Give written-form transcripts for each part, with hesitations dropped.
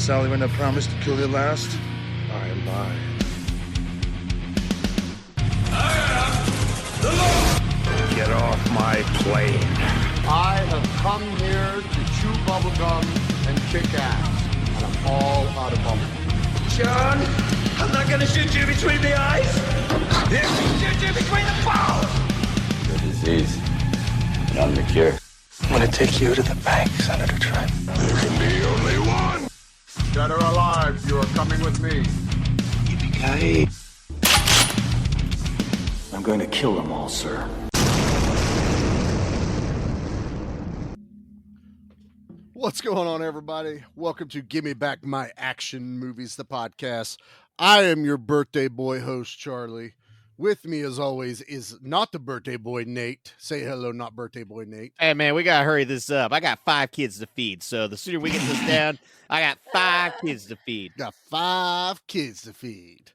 this alley when I promised to kill you last? I lied. Get off my plane. I have come here to chew bubblegum and kick ass, and I'm all out of bubblegum. Sharon, I'm not gonna shoot you between the eyes. If you shoot you between the balls. The disease, but I'm the cure. I'm gonna take you to the bank, Senator Trent. There can be only one. Dead or alive, you are coming with me. Yippee-ki-yay. I'm going to kill them all, sir. What's going on, everybody? Welcome to Give Me Back My Action Movies, the podcast. I am your birthday boy host, Charlie. With me, as always, is not the birthday boy, Nate. Say hello, not birthday boy, Nate. Hey, man, we got to hurry this up. I got 5 kids to feed, so the sooner we get this down, I got 5 kids to feed. Got 5 kids to feed.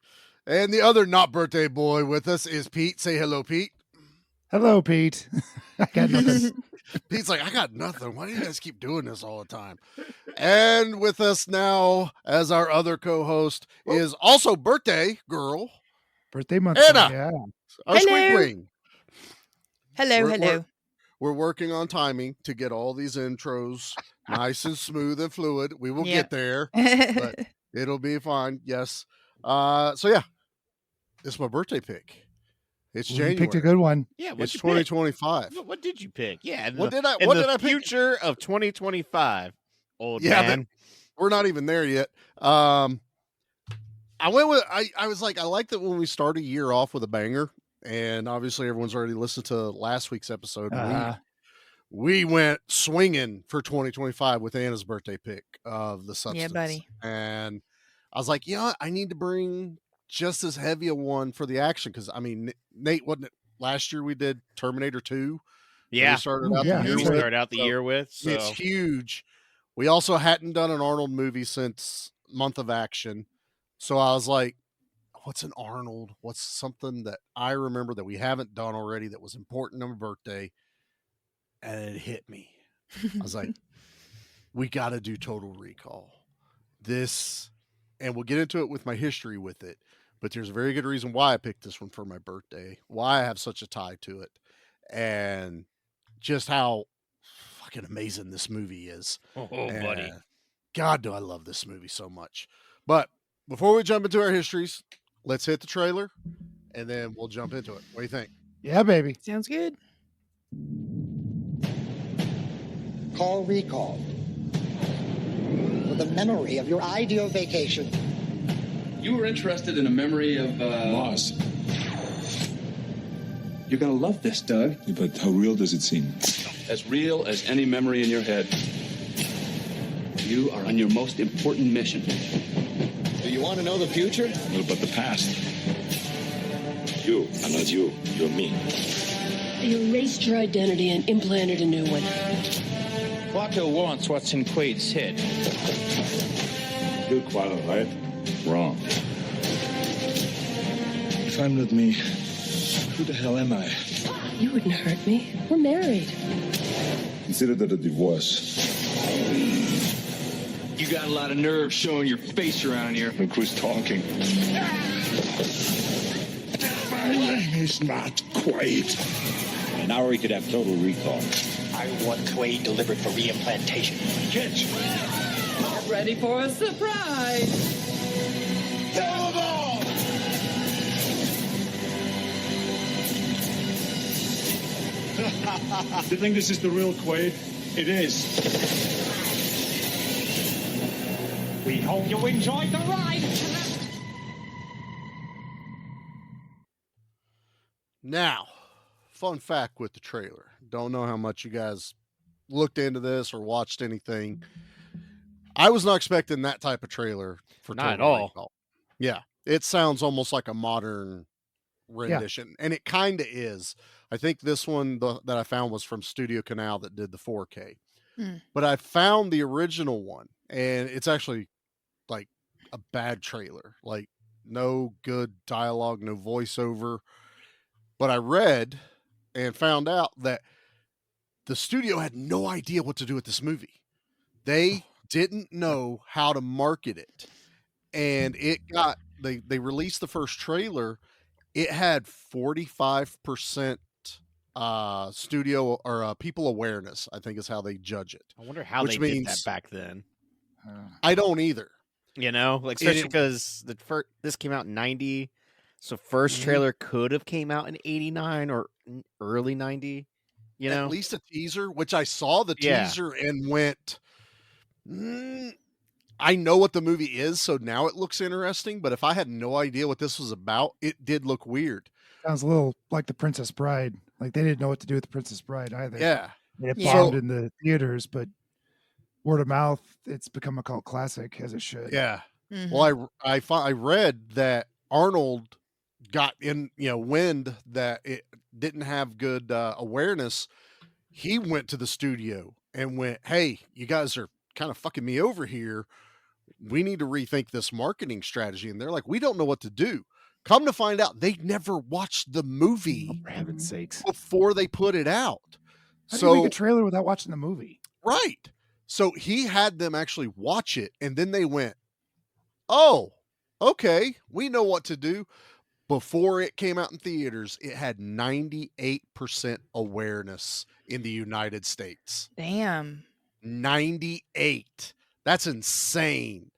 And the other not birthday boy with us is Pete. Say hello, Pete. Hello, Pete. I got nothing. Pete's like, I got nothing. Why do you guys keep doing this all the time? And with us now, as our other co-host, is also birthday girl, Birthday month. Anna. Yeah. Our sweet wing. Hello. We're working on timing to get all these intros nice and smooth and fluid. We will get there, but it'll be fine. Yes. So yeah, it's my birthday pick. It's January. You picked a good one. Yeah, it's 2025. What did you pick? Yeah. What did I pick? Future of 2025, old yeah, man. We're not even there yet. I went with I was like, I like that when we start a year off with a banger, and obviously everyone's already listened to last week's episode. We went swinging for 2025 with Anna's birthday pick of The Substance. Yeah, buddy. And I was like, I need to bring just as heavy a one for the action, because I mean, Nate, wasn't it last year we did Terminator 2? Yeah, we started out the year with. So. It's huge. We also hadn't done an Arnold movie since Month of Action. So I was like, what's an Arnold? What's something that I remember that we haven't done already that was important on my birthday? And it hit me. I was like, we got to do Total Recall. And we'll get into it with my history with it. But there's a very good reason why I picked this one for my birthday, why I have such a tie to it, and just how fucking amazing this movie is. Buddy. God, do I love this movie so much. But before we jump into our histories, let's hit the trailer, and then we'll jump into it. What do you think? Yeah, baby. Sounds good. Call recall. With a memory of your ideal vacation. You were interested in a memory of, Mars. You're gonna love this, Doug. Yeah, but how real does it seem? As real as any memory in your head. You are on your most important mission. Do you want to know the future? What about the past? You are not you. You're me. They erased your identity and implanted a new one. Quato wants what's in Quaid's head. You're Quato, right? Wrong. If I'm not me, who the hell am I? You wouldn't hurt me. We're married. Consider that a divorce. You got a lot of nerve showing your face around here. Look who's talking. My name is not Quaid. An hour he could have total recall. I want Quaid delivered for reimplantation. Catch! Get ready for a surprise. Kill them all! You think this is the real Quaid? It is. We hope you enjoyed the ride. Now, fun fact with the trailer. Don't know how much you guys looked into this or watched anything. I was not expecting that type of trailer for Not Total at all. Recall. Yeah, it sounds almost like a modern rendition, and it kind of is. I think this one that I found was from Studio Canal that did the 4K. But I found the original one, and it's actually like a bad trailer. Like, no good dialogue, no voiceover. But I read and found out that the studio had no idea what to do with this movie. They didn't know how to market it. And they released the first trailer. It had 45% studio or people awareness, I think is how they judge it. I wonder how which they means, did that back then. I don't either. You know, like especially because this came out in 90, so first trailer could have came out in 89 or early 90. You know, at least a teaser, which I saw the teaser and went, I know what the movie is, so now it looks interesting. But if I had no idea what this was about, it did look weird. Sounds a little like The Princess Bride. Like they didn't know what to do with The Princess Bride either. Yeah, and it bombed in the theaters, but word of mouth, it's become a cult classic, as it should. Yeah. Well, I read that Arnold got in, wind that it didn't have good awareness. He went to the studio and went, "Hey, you guys are kind of fucking me over here. We need to rethink this marketing strategy." And they're like, "We don't know what to do." Come to find out, they never watched the movie, for heaven's sakes, before they put it out. How do you make a trailer without watching the movie? Right. So he had them actually watch it, and then they went, "Oh, okay, we know what to do." Before it came out in theaters, it had 98% awareness in the United States. Damn. 98. That's insane.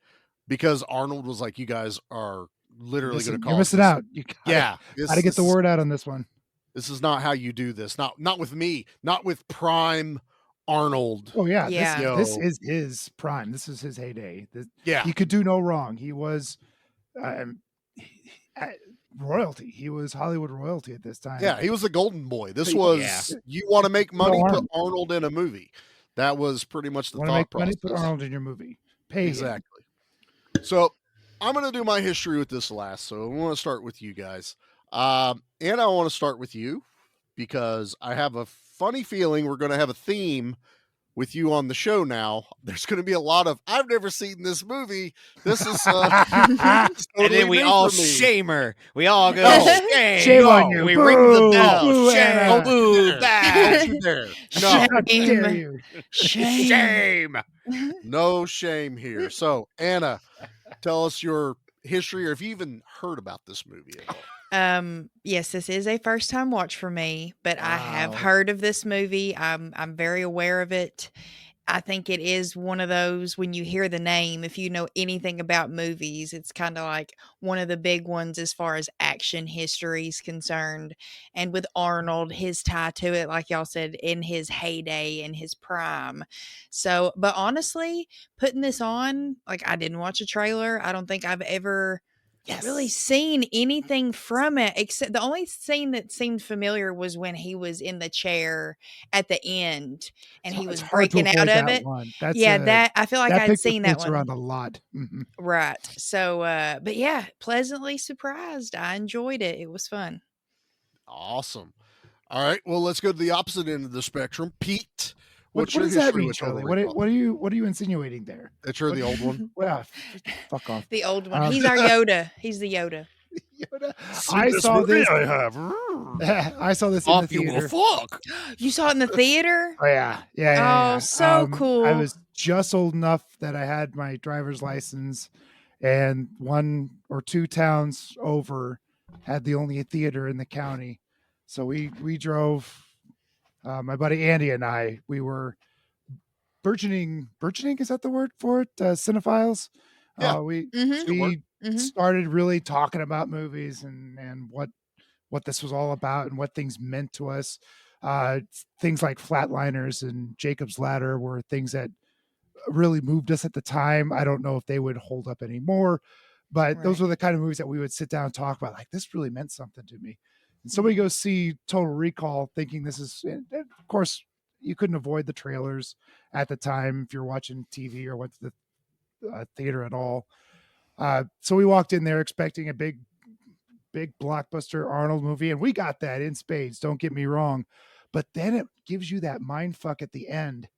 Because Arnold was like, "You guys are literally going to call You're missing out. You gotta get the word out on this one. This is not how you do this. Not with me. Not with Prime Arnold." Oh yeah. This is his prime. This is his heyday. He could do no wrong. He was royalty. He was Hollywood royalty at this time. Yeah, he was the golden boy. This was you want to make money, put Arnold in a movie. That was pretty much the thought process. Put Arnold in your movie. Pay exactly. So I'm going to do my history with this last. So I want to start with you guys. And I want to start with you because I have a funny feeling we're going to have a theme with you on the show now. There's going to be a lot of, "I've never seen this movie. This is totally and then we all shame her. We all go, shame on you. We Boo, ring the bell. boo, Shame. Boo, bad. No. Shame. No shame here. So Anna, tell us your history, or if you even heard about this movie at all. Yes, this is a first time watch for me, but I have heard of this movie. I'm very aware of it. I think it is one of those, when you hear the name, if you know anything about movies, it's kind of like one of the big ones as far as action history is concerned. And with Arnold, his tie to it, like y'all said, in his heyday, in his prime. So, but honestly, putting this on, like, I didn't watch a trailer. I don't think I've ever really seen anything from it, except the only scene that seemed familiar was when he was in the chair at the end and he was breaking out of it. That I feel like I'd seen that one around a lot. Right. So but yeah, pleasantly surprised. I enjoyed it. It was fun. Awesome. All right, well, let's go to the opposite end of the spectrum. Pete, what does that mean, Charlie? What are you insinuating there? That you're the old one? Well, fuck off. The old one. He's our Yoda. He's the Yoda. I saw this. I saw this in the theater. You saw it in the theater? Oh yeah. Oh, so cool. I was just old enough that I had my driver's license, and 1 or 2 towns over had the only theater in the county. So we drove. My buddy Andy and I, we were burgeoning, is that the word for it? Cinephiles. Yeah. We started really talking about movies and what this was all about and what things meant to us. Things like Flatliners and Jacob's Ladder were things that really moved us at the time. I don't know if they would hold up anymore, but those were the kind of movies that we would sit down and talk about. Like, this really meant something to me. And so we go see Total Recall thinking this is, and of course, you couldn't avoid the trailers at the time if you're watching TV or went to the theater at all. So we walked in there expecting a big blockbuster Arnold movie, and we got that in spades, don't get me wrong. But then it gives you that mind fuck at the end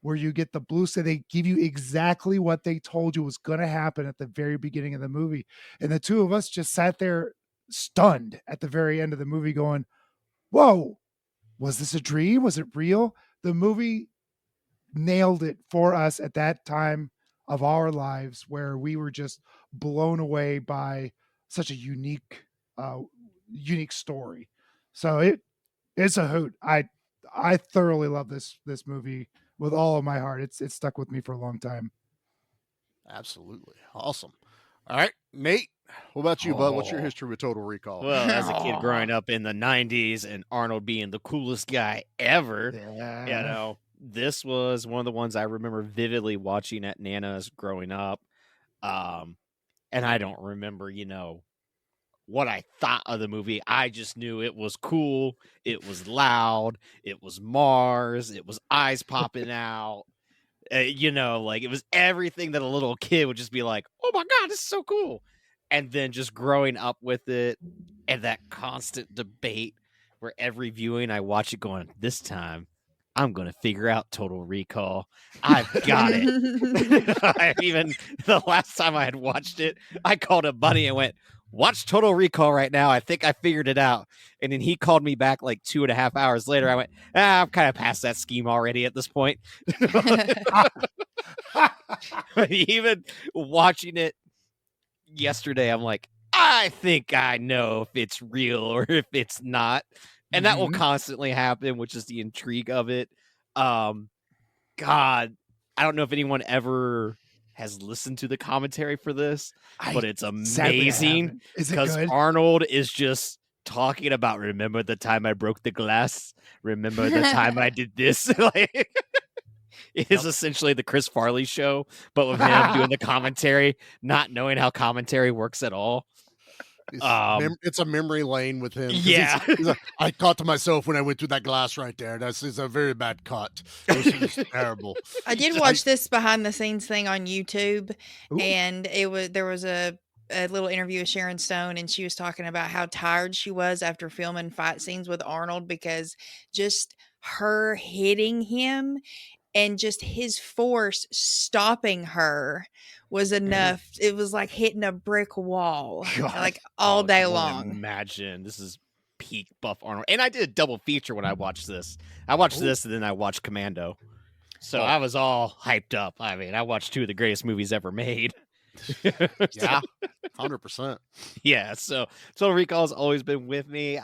where you get the blue sky. They give you exactly what they told you was going to happen at the very beginning of the movie. And the two of us just sat there stunned at the very end of the movie going, whoa, was this a dream? Was it real? The movie nailed it for us at that time of our lives, where we were just blown away by such a unique story. So it's a hoot. I thoroughly love this movie with all of my heart. It's stuck with me for a long time. Absolutely. Awesome. All right, Nate, what about you, bud? What's your history with Total Recall? Well, as a kid growing up in the 90s and Arnold being the coolest guy ever, this was one of the ones I remember vividly watching at Nana's growing up. And I don't remember, what I thought of the movie. I just knew it was cool. It was loud. It was Mars. It was eyes popping out. It was everything that a little kid would just be like, oh my God, this is so cool. And then just growing up with it and that constant debate where every viewing I watch it going, this time I'm going to figure out Total Recall. I've got it. Even the last time I had watched it, I called a buddy and went, watch Total Recall right now. I think I figured it out. And then he called me back like 2.5 hours later. I went, I'm kind of past that scheme already at this point. But even watching it yesterday, I'm like, I think I know if it's real or if it's not. And that will constantly happen, which is the intrigue of it. God, I don't know if anyone ever has listened to the commentary for this, but it's amazing because Arnold is just talking about, remember the time I broke the glass? Remember the time I did this? It is essentially the Chris Farley show, but with him doing the commentary, not knowing how commentary works at all. It's a memory lane with him. Yeah. He's like, I caught to myself when I went through that glass right there. It's a very bad cut. It's terrible. I did watch this behind the scenes thing on YouTube, and there was a little interview with Sharon Stone, and she was talking about how tired she was after filming fight scenes with Arnold because just her hitting him and just his force stopping her was enough. It was like hitting a brick wall, like all day long. Imagine this is peak buff Arnold. And I did a double feature when I watched this. I watched this and then I watched Commando. So I was all hyped up. I mean, I watched two of the greatest movies ever made. Yeah, 100%. Yeah, so Total Recall has always been with me.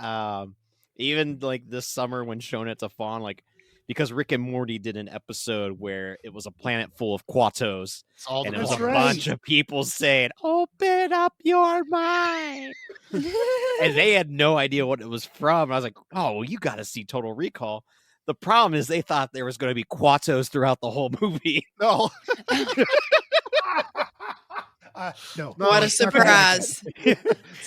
Even like this summer when shown at Fawn, like because Rick and Morty did an episode where it was a planet full of Quatos, and it was a bunch of people saying, "Open up your mind," and they had no idea what it was from. And I was like, "Oh, well, you got to see Total Recall." The problem is they thought there was going to be Quatos throughout the whole movie. No. No. What a surprise.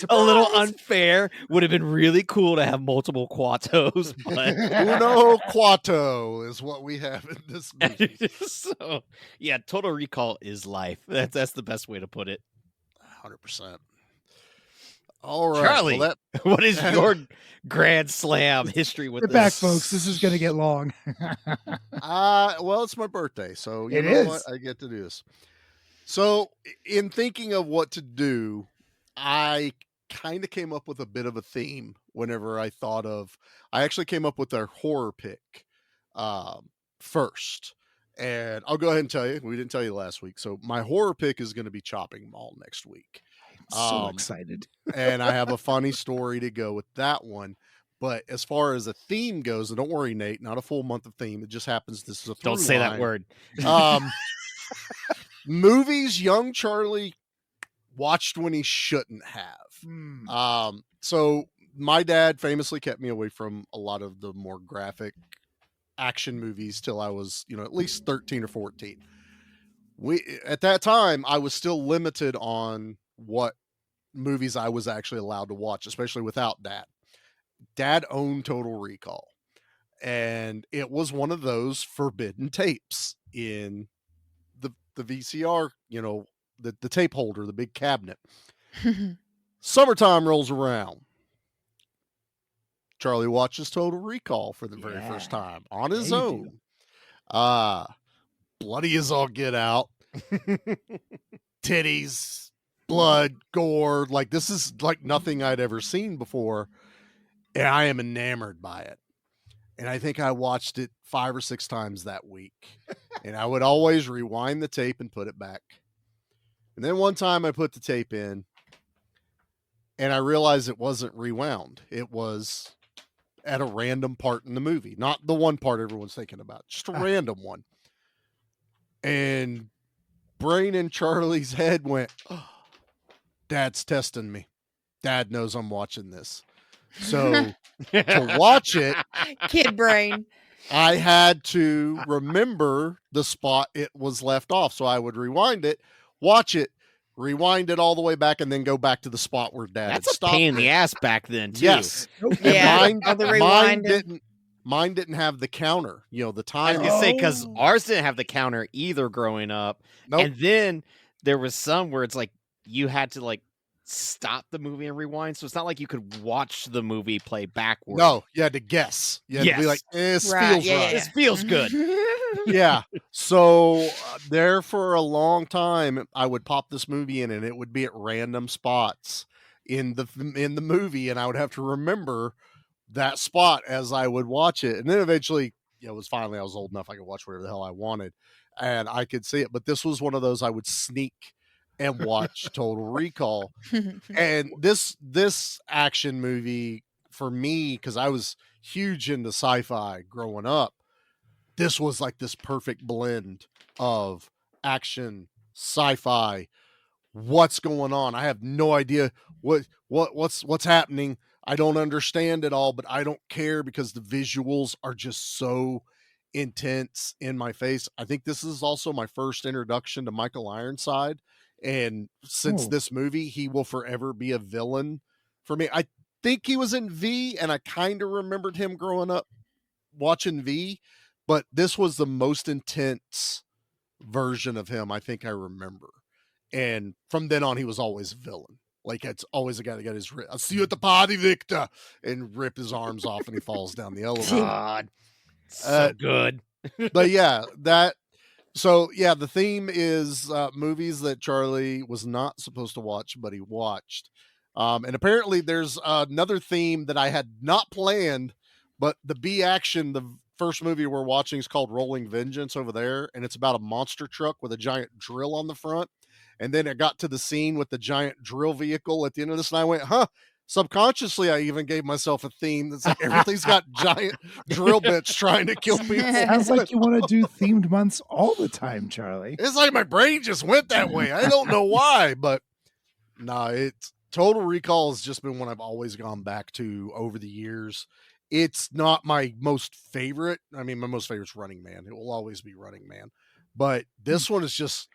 A little unfair. Would have been really cool to have multiple Quatos, but Uno Quato is what we have in this movie. So, yeah, Total Recall is life. That's the best way to put it. 100%. All right. Charlie, what is your Grand Slam history with Get this? back, folks. This is going to get long. Well, it's my birthday, so you know what? I get to do this. So, in thinking of what to do, I kind of came up with a bit of a theme whenever I actually came up with our horror pick first. And I'll go ahead and tell you, we didn't tell you last week. So, my horror pick is going to be Chopping Mall next week. I'm so excited. And I have a funny story to go with that one. But as far as a theme goes, and don't worry, Nate, not a full month of theme. It just happens this is a Don't say that word. Movies young Charlie watched when he shouldn't have. So my dad famously kept me away from a lot of the more graphic action movies till I was, at least 13 or 14. At that time, I was still limited on what movies I was actually allowed to watch, especially without Dad. Dad owned Total Recall, and it was one of those forbidden tapes in the VCR, the tape holder, the big cabinet. Summertime rolls around. Charlie watches Total Recall for the very first time on his own. Bloody as all get out. Titties, blood, gore. Like, this is like nothing I'd ever seen before. And I am enamored by it. And I think I watched it 5 or 6 times that week. And I would always rewind the tape and put it back. And then one time I put the tape in and I realized it wasn't rewound. It was at a random part in the movie, not the one part everyone's thinking about, just a random one. And brain in Charlie's head went, oh, Dad's testing me. Dad knows I'm watching this. So to watch it, kid brain, I had to remember the spot it was left off. So I would rewind it, watch it, rewind it all the way back, and then go back to the spot where Dad had stopped. That's a pain in the ass back then, too. Yes. Yeah, Mine didn't have the counter, the time. I was gonna say, because ours didn't have the counter either growing up. Nope. And then there was some where it's like you had to like stop the movie and rewind. So it's not like you could watch the movie play backward. No, you had to guess. You had to be like, this feels right. This feels good. Yeah. So there for a long time, I would pop this movie in and it would be at random spots in the movie. And I would have to remember that spot as I would watch it. And then eventually, I was old enough I could watch whatever the hell I wanted and I could see it. But this was one of those I would sneak and watch Total Recall. And this action movie for me, because I was huge into sci-fi growing up, this was like this perfect blend of action, sci-fi. What's going on? I have no idea what's happening. I don't understand it all, but I don't care because the visuals are just so intense in my face. I think this is also my first introduction to Michael Ironside. And since this movie, he will forever be a villain for me. I think he was in V, and I kind of remembered him growing up watching V, but this was the most intense version of him I think I remember. And from then on, he was always a villain. Like, it's always a guy that got his I'll see you at the party, Victor, and rip his arms off and he falls down the elevator. God, so good. But yeah, the theme is movies that Charlie was not supposed to watch, but he watched. And apparently there's another theme that I had not planned, but the B action, the first movie we're watching is called Rolling Vengeance over there. And it's about a monster truck with a giant drill on the front. And then it got to the scene with the giant drill vehicle at the end of this. And I went, subconsciously, I even gave myself a theme that's like everything's got giant drill bits trying to kill people. Sounds like you want to do themed months all the time, Charlie. It's like my brain just went that way. I don't know why, but it's Total Recall has just been one I've always gone back to over the years. It's not my most favorite. I mean, my most favorite is Running Man. It will always be Running Man. But this one is just,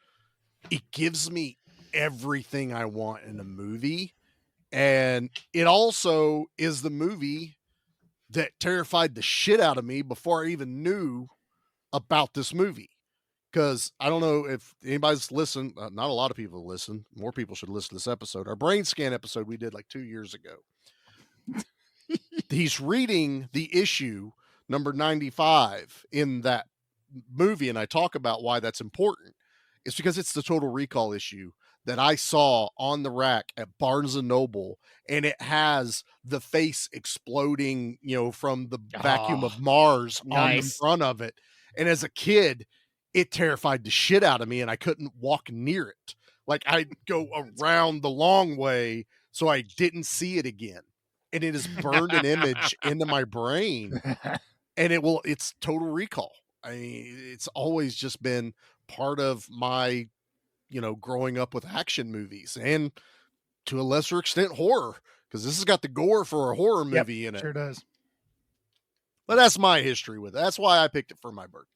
it gives me everything I want in a movie. And it also is the movie that terrified the shit out of me before I even knew about this movie. Because I don't know if anybody's listened. Not a lot of people listen. More people should listen to this episode. Our brain scan episode we did like 2 years ago. He's reading the issue number 95 in that movie. And I talk about why that's important. It's because it's the Total Recall issue that I saw on the rack at Barnes & Noble, and it has the face exploding, from the vacuum of Mars on the front of it. And as a kid, it terrified the shit out of me, and I couldn't walk near it. Like, I'd go around the long way so I didn't see it again. And it has burned an image into my brain, and it's Total Recall. I mean, it's always just been part of my growing up with action movies and to a lesser extent horror, because this has got the gore for a horror movie in it. Sure does. But that's my history with it. That's why I picked it for my birthday.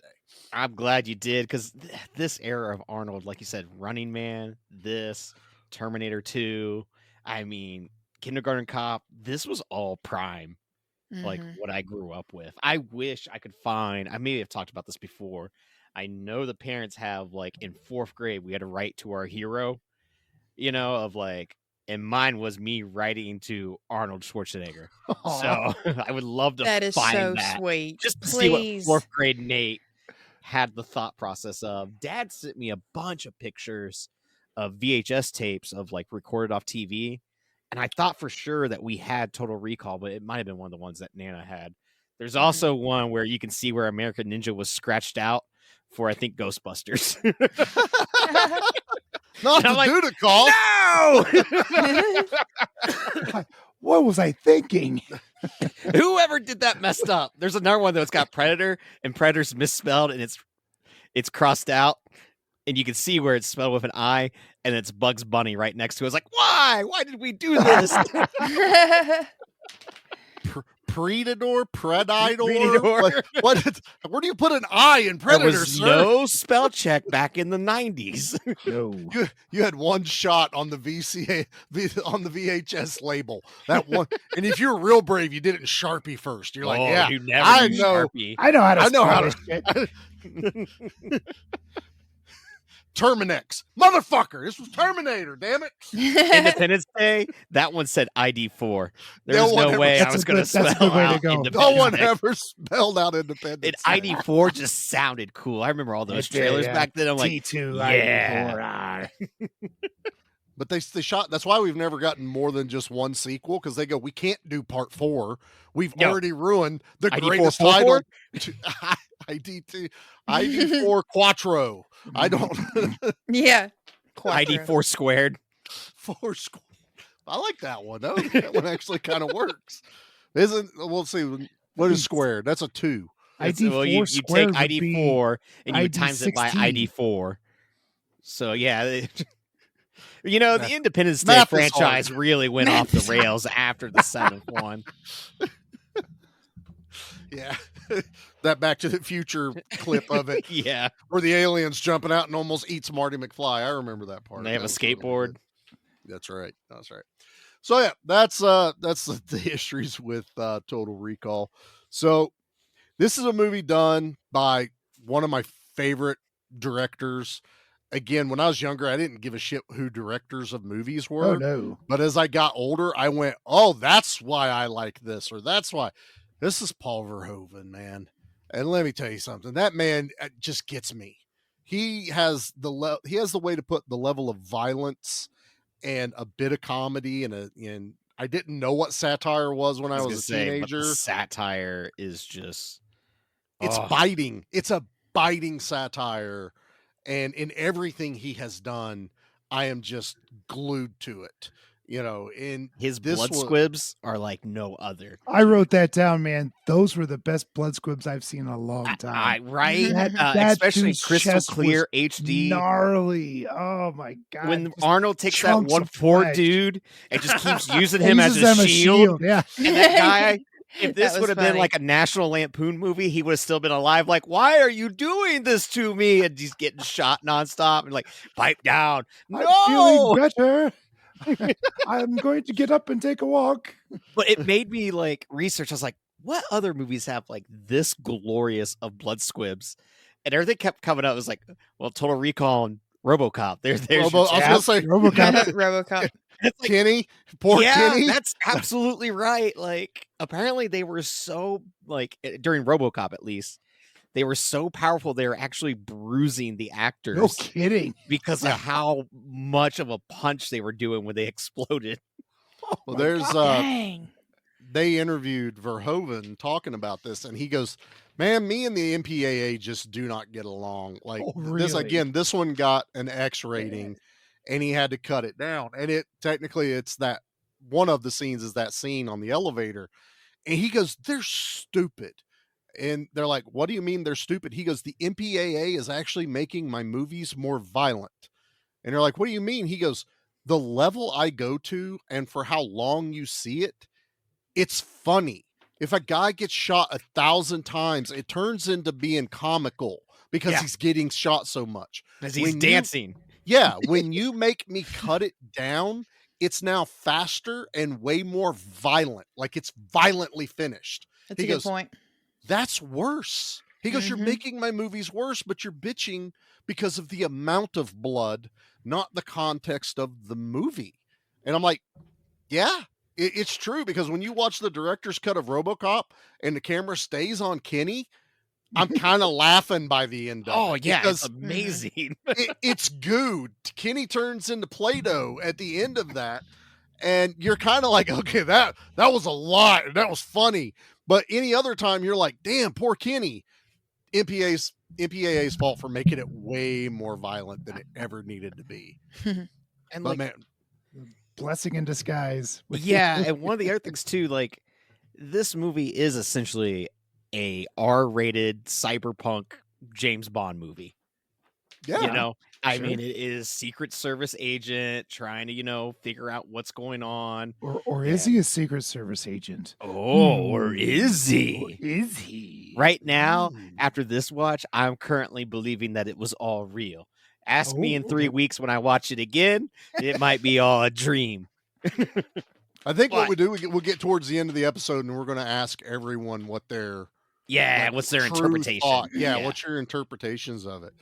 I'm glad you did, because this era of Arnold, like you said, Running Man, this, Terminator 2, I mean, Kindergarten Cop, this was all prime, like what I grew up with. I wish I could find, I may have talked about this before, I know the parents have, like, in 4th grade, we had to write to our hero, of like, and mine was me writing to Arnold Schwarzenegger. Aww. So I would love to find that. That is so sweet. Just to see what 4th grade Nate had the thought process of. Dad sent me a bunch of pictures of VHS tapes of, like, recorded off TV. And I thought for sure that we had Total Recall, but it might have been one of the ones that Nana had. There's also one where you can see where American Ninja was scratched out for, I think, Ghostbusters. Not the like, dude to call. No! What was I thinking? Whoever did that messed up. There's another one that's got Predator, and Predator's misspelled, and it's crossed out, and you can see where it's spelled with an I, and it's Bugs Bunny right next to it. It's like, why? Why did we do this? Predator? Predator? What? Where do you put an I in Predator, There was sir? no spell check back in the 90s. No. You had one shot on the on the VHS label. That one, and if you were real brave, you did it in Sharpie first. You're like, yeah, you never I use know, Sharpie. I know how to. I know how spell to. Terminex, motherfucker! This was Terminator. Damn it! Independence Day. That one said ID4. There was no way I was going to spell that's a good way to out go. Independence No one Day. ever spelled out Independence. And ID4 just sounded cool. I remember all those trailers back then. I'm like, T2, yeah. But they shot. That's why we've never gotten more than just one sequel, because they go, we can't do part 4. We've already ruined the ID4 greatest title. ID4 Quattro. I don't. Yeah. ID4 squared. 4 squared. I like that one. That one actually kind of works. Isn't? We'll see. What is squared? That's a 2. ID4 Well, you take ID4 and you ID times it by 16. ID4. So yeah, you know, the Independence Day Math is franchise hard. really went off the rails after the 7th one. Yeah. That Back to the Future clip of it. Yeah, Where the alien's jumping out and almost eats Marty McFly. I remember that part. and they have a That was really skateboard. good. That's right. That's right. So yeah, that's the histories with Total Recall. So this is a movie done by one of my favorite directors. Again, when I was younger, I didn't give a shit who directors of movies were. Oh no. But as I got older, I went, oh, that's why I like this, or that's why. This is Paul Verhoeven, man. And let me tell you something. That man just gets me. He has the way to put the level of violence and a bit of comedy and I didn't know what satire was when I was a teenager. But the satire is just Biting. It's a biting satire. And in everything he has done, I am just glued to it. You know, in his blood squibs are like no other. I wrote that down, man. Those were the best blood squibs I've seen in a long time. Right? That Especially dude's crystal chest clear was HD. Gnarly. Oh my god. When Just Arnold takes that chunks one of poor flesh. dude and just keeps using He him as uses them a shield. Yeah. And that guy, if this That would was have been funny. like a National Lampoon movie, he would have still been alive. Like, why are you doing this to me? And he's getting shot nonstop and like, pipe down. I'm No! feeling better. I'm going to get up and take a walk. But it made me like research. I was like, what other movies have like this glorious of blood squibs? And everything kept coming up. It was like, well, Total Recall and RoboCop. There's I was going to say, RoboCop. RoboCop. It's like, Kenny, poor Kenny. that's absolutely right. Like, apparently they were so like during RoboCop, at least they were so powerful. They were actually bruising the actors. No kidding. Because of how much of a punch they were doing when they exploded. Well, there's Dang. they interviewed Verhoeven talking about this, and he goes, man, me and the MPAA just do not get along. Like this one got an X rating and he had to cut it down. And it's that one of the scenes is that scene on the elevator. And he goes, they're stupid. And they're like, what do you mean they're stupid? He goes, the MPAA is actually making my movies more violent. And they're like, what do you mean? He goes, the level I go to and for how long you see it, it's funny. If a guy gets shot 1,000 times, it turns into being comical because he's getting shot so much. Because he's dancing. When you make me cut it down, it's now faster and way more violent. Like it's violently finished. That's a good point. That's worse. He goes, you're making my movies worse, but you're bitching because of the amount of blood, not the context of the movie. And I'm like, yeah, it's true. Because when you watch the director's cut of RoboCop and the camera stays on Kenny, I'm kind of laughing by the end of it. Oh, yeah, because it's amazing. it's goo. Kenny turns into Play-Doh at the end of that. And you're kind of like, okay, that was a lot. That was funny. But any other time, you're like, damn, poor Kenny. MPAA's fault for making it way more violent than it ever needed to be. And but like, man, blessing in disguise. Yeah, and one of the other things too, like this movie is essentially a R-rated cyberpunk James Bond movie. Yeah, you know, I sure. mean, it is Secret Service agent trying to, figure out what's going on. Or is he a Secret Service agent? Or is he? Is he? Right now, after this watch, I'm currently believing that it was all real. Ask me in 3 weeks when I watch it again, it might be all a dream. I think what we do, we'll get towards the end of the episode and we're going to ask everyone what their what's their interpretation? What's your interpretations of it?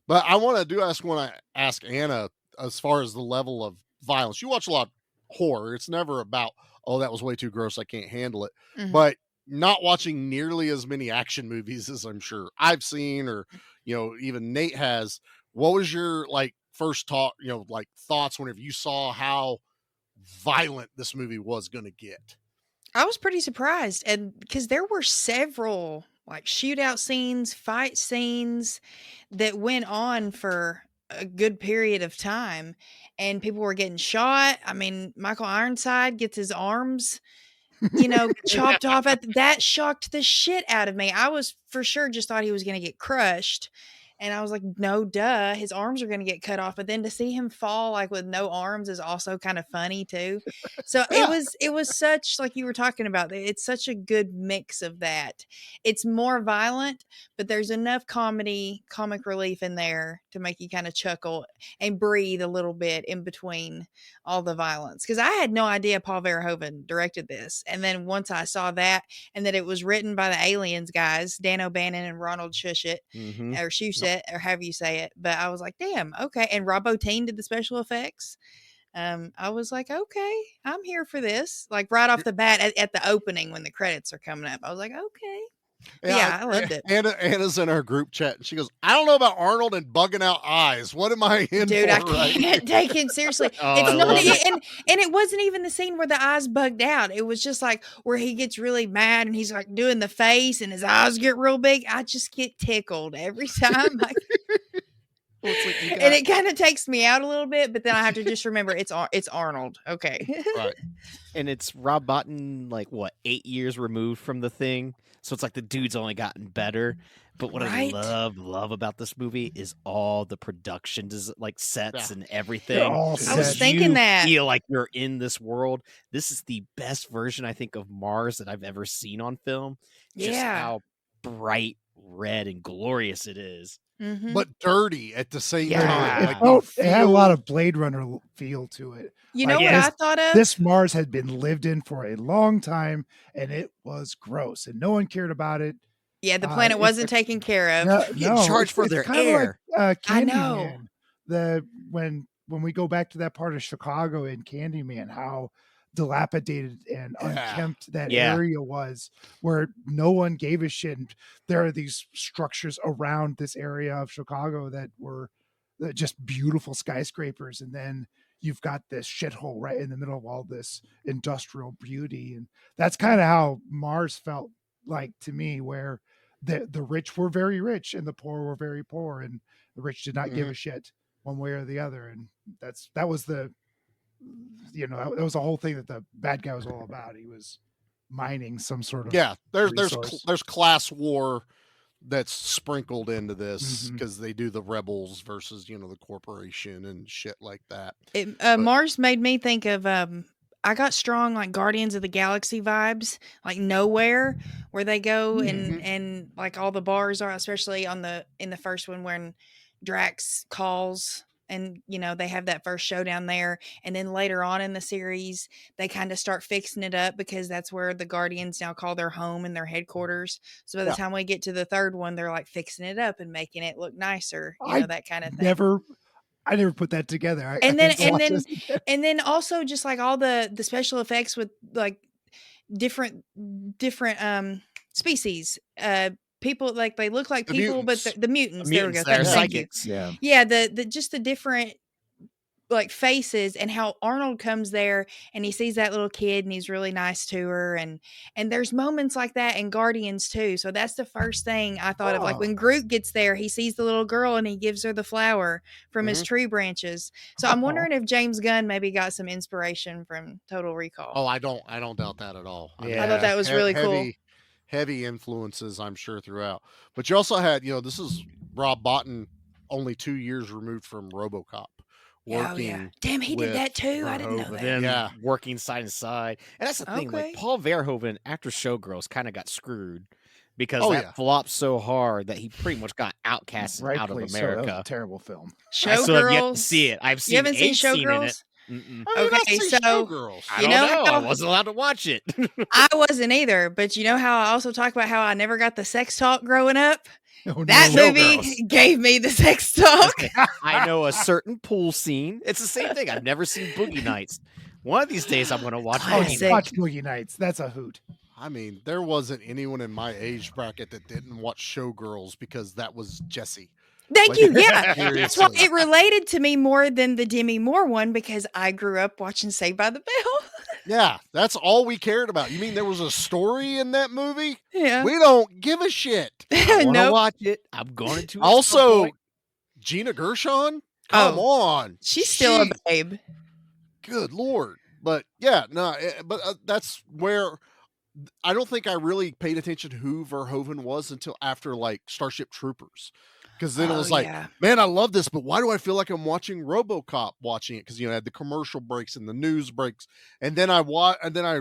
But I want to ask Anna as far as the level of violence. You watch a lot of horror. It's never about, oh, that was way too gross, I can't handle it. Mhm. But not watching nearly as many action movies as I'm sure I've seen, or even Nate has. What was your first thoughts whenever you saw how violent this movie was going to get? I was pretty surprised, and because there were several shootout scenes, fight scenes that went on for a good period of time, and people were getting shot. I mean, Michael Ironside gets his arms, chopped off. That shocked the shit out of me. I was for sure just thought he was going to get crushed. And I was like, no, duh, his arms are going to get cut off. But then to see him fall with no arms is also kind of funny too. So it was such, like you were talking about, it's such a good mix of that. It's more violent, but there's enough comic relief in there to make you kind of chuckle and breathe a little bit in between all the violence. Because I had no idea Paul Verhoeven directed this. And then once I saw that and that it was written by the Aliens guys, Dan O'Bannon and Ronald Shusett, or Shusett, or however you say it. But I was like, damn, okay. And Rob Bottin did the special effects. I was like, okay, I'm here for this. Right off the bat at the opening when the credits are coming up, I was like, okay. Yeah, I loved it. Anna's in our group chat and she goes, I don't know about Arnold and bugging out eyes. What am I in Dude, for? I can't take him seriously. It's not, and it wasn't even the scene where the eyes bugged out. It was just where he gets really mad and he's doing the face and his eyes get real big. I just get tickled every time. And it kind of takes me out a little bit, but then I have to just remember it's Arnold. Okay. Right. And it's Rob Bottin, 8 years removed from the thing. So it's the dude's only gotten better. But what I love about this movie is all the production, sets and everything. I was thinking that. Feel like you're in this world. This is the best version, I think, of Mars that I've ever seen on film. Just how bright red and glorious it is. Mm-hmm. But dirty at the same time. It had a lot of Blade Runner feel to it. You know what I thought of? This Mars had been lived in for a long time, and it was gross, and no one cared about it. Yeah, the planet wasn't taken care of. No, charged for their air. I know. When we go back to that part of Chicago in Candyman, how dilapidated and unkempt that area was, where no one gave a shit. And there are these structures around this area of Chicago that were just beautiful skyscrapers, and then you've got this shithole right in the middle of all this industrial beauty. And that's kind of how Mars felt like to me, where the rich were very rich and the poor were very poor, and the rich did not give a shit one way or the other. And that was the that was the whole thing that the bad guy was all about. He was mining some sort of there's class war that's sprinkled into this because they do the rebels versus the corporation and shit like that. Mars made me think of I got strong Guardians of the Galaxy vibes, Nowhere, where they go and all the bars are, especially in the first one when Drax calls. And, they have that first showdown there. And then later on in the series, they kind of start fixing it up because that's where the Guardians now call their home and their headquarters. So by the time we get to the third one, they're fixing it up and making it look nicer, that kind of thing. I never put that together. And then also just all the special effects with different species, people they look like people, mutants. But the mutants. There we go. They're psychics. Yeah. The just the different like faces, and how Arnold comes there and he sees that little kid and he's really nice to her, and there's moments like that in Guardians too. So that's the first thing I thought of. Like when Groot gets there, he sees the little girl and he gives her the flower from his tree branches. So I'm wondering if James Gunn maybe got some inspiration from Total Recall. Oh, I don't doubt that at all. I thought that was really cool. Heavy influences, I'm sure, throughout. But you also had, this is Rob Bottin, only 2 years removed from RoboCop. Working Damn, he did that too. I didn't know that. Then working side to side. And that's the thing, like Paul Verhoeven after Showgirls kind of got screwed because that flopped so hard that he pretty much got outcast out of America. So that was a terrible film. Showgirls. I still have yet to see it. I've seen you haven't seen Showgirls? Okay, so I don't know. I wasn't allowed to watch it. I wasn't either, but you know how I also talk about how I never got the sex talk growing up? That movie gave me the sex talk. I know a certain pool scene. It's the same thing. I've never seen Boogie Nights. One of these days I'm going to watch Boogie Nights. Watch Boogie Nights. That's a hoot. I mean, there wasn't anyone in my age bracket that didn't watch Showgirls because that was Jessie. Thank you. Yeah. That's why it related to me more than the Demi Moore one, because I grew up watching Saved by the Bell. Yeah, that's all we cared about. You mean there was a story in that movie? Yeah. We don't give a shit. I want to watch it. I'm going to. Also, Gina Gershon? Come on. She's still a babe. Good Lord. But yeah, no, but that's where I don't think I really paid attention to who Verhoeven was until after like Starship Troopers. Because then it was like, man, I love this, but why do I feel like I'm watching RoboCop watching it? Because I had the commercial breaks and the news breaks, and then I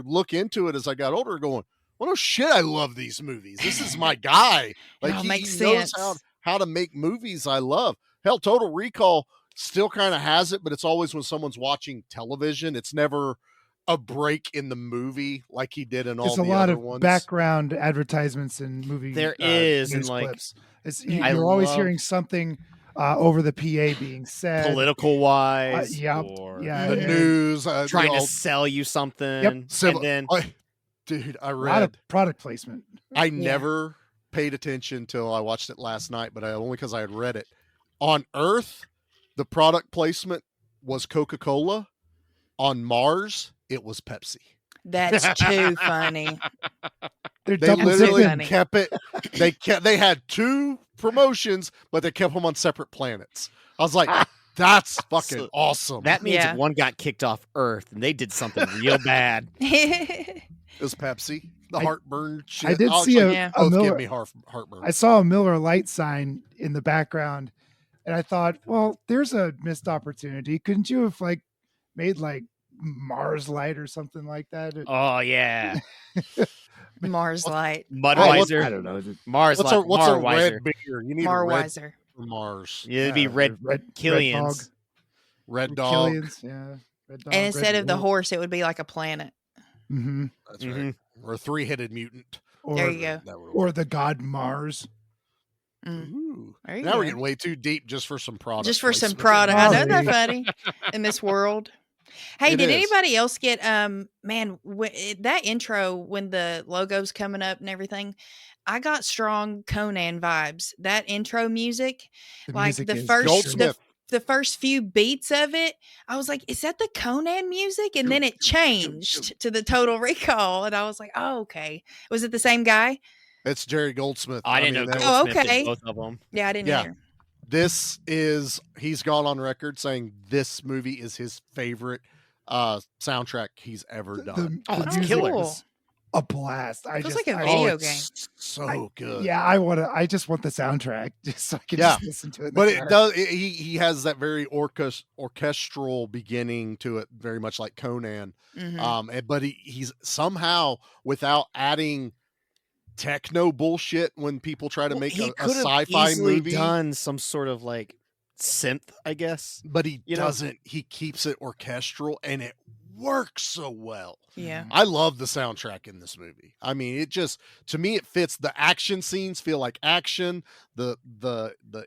look into it as I got older, going, well, no shit, I love these movies. This is my guy. Like he knows how to make movies I love. Hell, Total Recall still kind of has it, but it's always when someone's watching television. It's never a break in the movie like he did in all the other ones. There's a lot of background advertisements in movie. There is, and like clips. You're always hearing something over the PA being said, political wise, the news, trying to sell you something. Yep. And then, I read a lot of product placement. I never paid attention till I watched it last night, but only because I had read it. On Earth, the product placement was Coca-Cola. On Mars, it was Pepsi. That's too funny. They literally kept it. They had two promotions, but they kept them on separate planets. I was like, that's fucking awesome. That means one got kicked off Earth and they did something real bad. It was Pepsi. The heartburn shit. I did see a Miller, give me heartburn. I saw a Miller Lite sign in the background, and I thought, well, there's a missed opportunity. Couldn't you have made Mars Light or something like that? Oh yeah. Mars Light. Budweiser. I don't know. Mars Light. What's a red beer? You need Marweiser. A red for Mars. Yeah, it'd be red Killian's. Red Dog. Killian's, yeah. Red Dog, and instead of the horse, it would be like a planet. Mm-hmm. That's right. Or a three-headed mutant. There you go. Or the god Mars. Ooh. Now we're getting way too deep just for some product. Just for some product. I know that funny in this world. Hey, did anybody else get that intro when the logo's coming up and everything? I got strong Conan vibes. That intro music, the first few beats of it, I was like, is that the Conan music? And then it changed to the Total Recall, and I was like, oh, okay. Was it the same guy? It's Jerry Goldsmith. I didn't know Goldsmith did both of them. Yeah, I didn't either. He's gone on record saying this movie is his favorite soundtrack he's ever done. It's killer. Was a blast. It feels like a video game. So good. Yeah, I just want the soundtrack just so I can just listen to it. But it does. He has that very orchestral beginning to it, very much like Conan. Mm-hmm. But he's somehow, without adding techno bullshit when people try to make a sci-fi movie, done some sort of synth, I guess, but he doesn't. He keeps it orchestral, and it works so well. Yeah, I love the soundtrack in this movie. I mean, it just, to me, it fits. The action scenes feel like action. The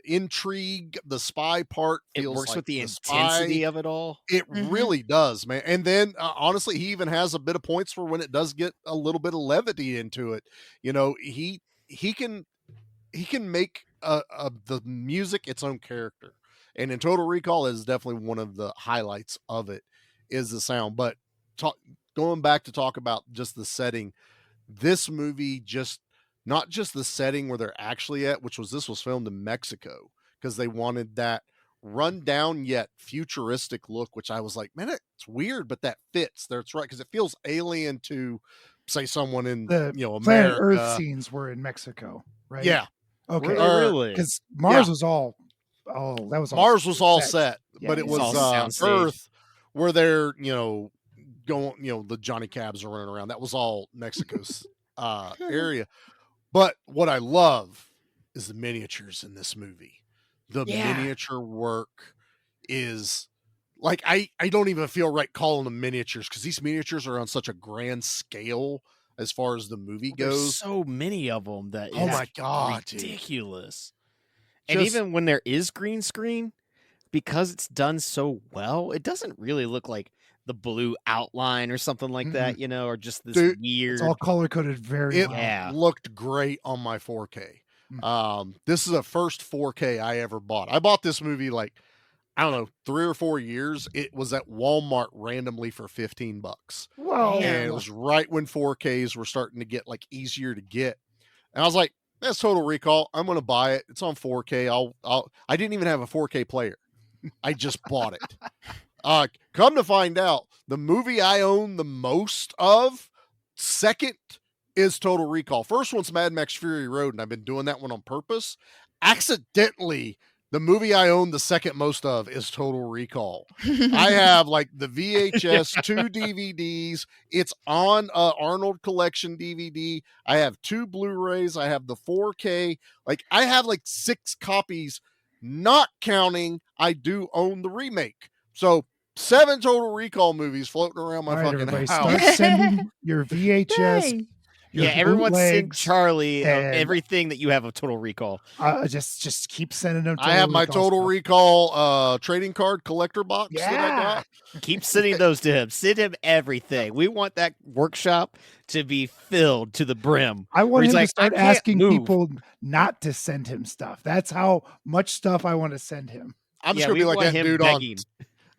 intrigue, the spy part feels works like with the intensity of it all. It really does, man. And then honestly, he even has a bit of points for when it does get a little bit of levity into it. He can make the music its own character. And in Total Recall is definitely one of the highlights of it is the sound. But going back to talk about just the setting, this movie just not just the setting where they're actually at, which was this was filmed in Mexico because they wanted that run down yet futuristic look, which I was like, man, it's weird, but that fits. That's right, because it feels alien to say someone in The America. Planet Earth scenes were in Mexico, right? Yeah. Okay. Were they really? Because Mars was all that was Mars was all set, Yeah, but it was Earth where they're going, the Johnny Cabs are running around. That was all Mexico's area. But what I love is the miniatures in this movie. The miniature work is like I don't even feel right calling them miniatures because these miniatures are on such a grand scale as far as the movie goes. There's so many of them that oh my god, ridiculous. And even when there is green screen, because it's done so well, it doesn't really look like the blue outline or something like that, or just this weird. It's all color coded very well. It looked great on my 4K. This is the first 4K I ever bought. I bought this movie like, I don't know, 3 or 4 years. It was at Walmart randomly for $15. Whoa. And it was right when 4Ks were starting to get like easier to get. And I was like, that's Total Recall. I'm going to buy it. It's on 4K. I didn't even have a 4K player. I just bought it. Come to find out, the movie I own the most of, second is Total Recall. First one's Mad Max Fury Road, and I've been doing that one on purpose. Accidentally, the movie I own the second most of is Total Recall. I have like the VHS, 2 DVDs. It's on Arnold Collection DVD. I have 2 Blu-rays. I have the 4K. Like I have like 6 copies, not counting I do own the remake. So 7 Total Recall movies floating around my fucking house. Start sending your VHS. Everyone send Charlie everything that you have of Total Recall. Just keep sending them. I have my Total Recall trading card collector box that I got. Keep sending those to him. Send him everything. We want that workshop to be filled to the brim. I want him to start asking people not to send him stuff. That's how much stuff I want to send him. I'm just gonna be like that dude begging.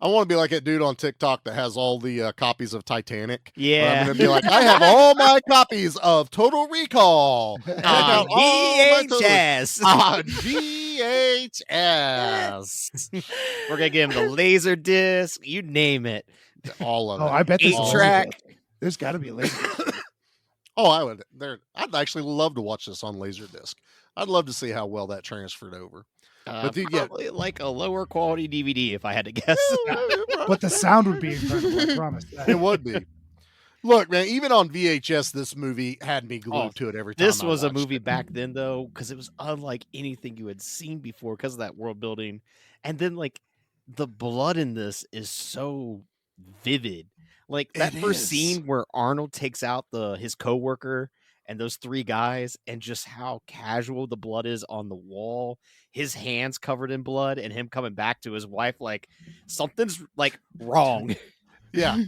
I want to be like that dude on TikTok that has all the copies of Titanic. Yeah. I'm going to be like, I have all my copies of Total Recall. On VHS. On VHS. We're going to give him the laser disc. You name it. All of it. I bet there's 8-track. There's got to be a laser disc. I would. I'd actually love to watch this on Laserdisc. I'd love to see how well that transferred over. But probably like a lower quality DVD, if I had to guess. But the sound would be incredible. I promise. It would be. Look, man, even on VHS, this movie had me glued to it every time. This was a movie back then, though, because it was unlike anything you had seen before because of that world building. And then, like, the blood in this is so vivid. Like, that first scene where Arnold takes out his coworker and those 3 guys, and just how casual the blood is on the wall, his hands covered in blood, and him coming back to his wife like something's like wrong. Yeah.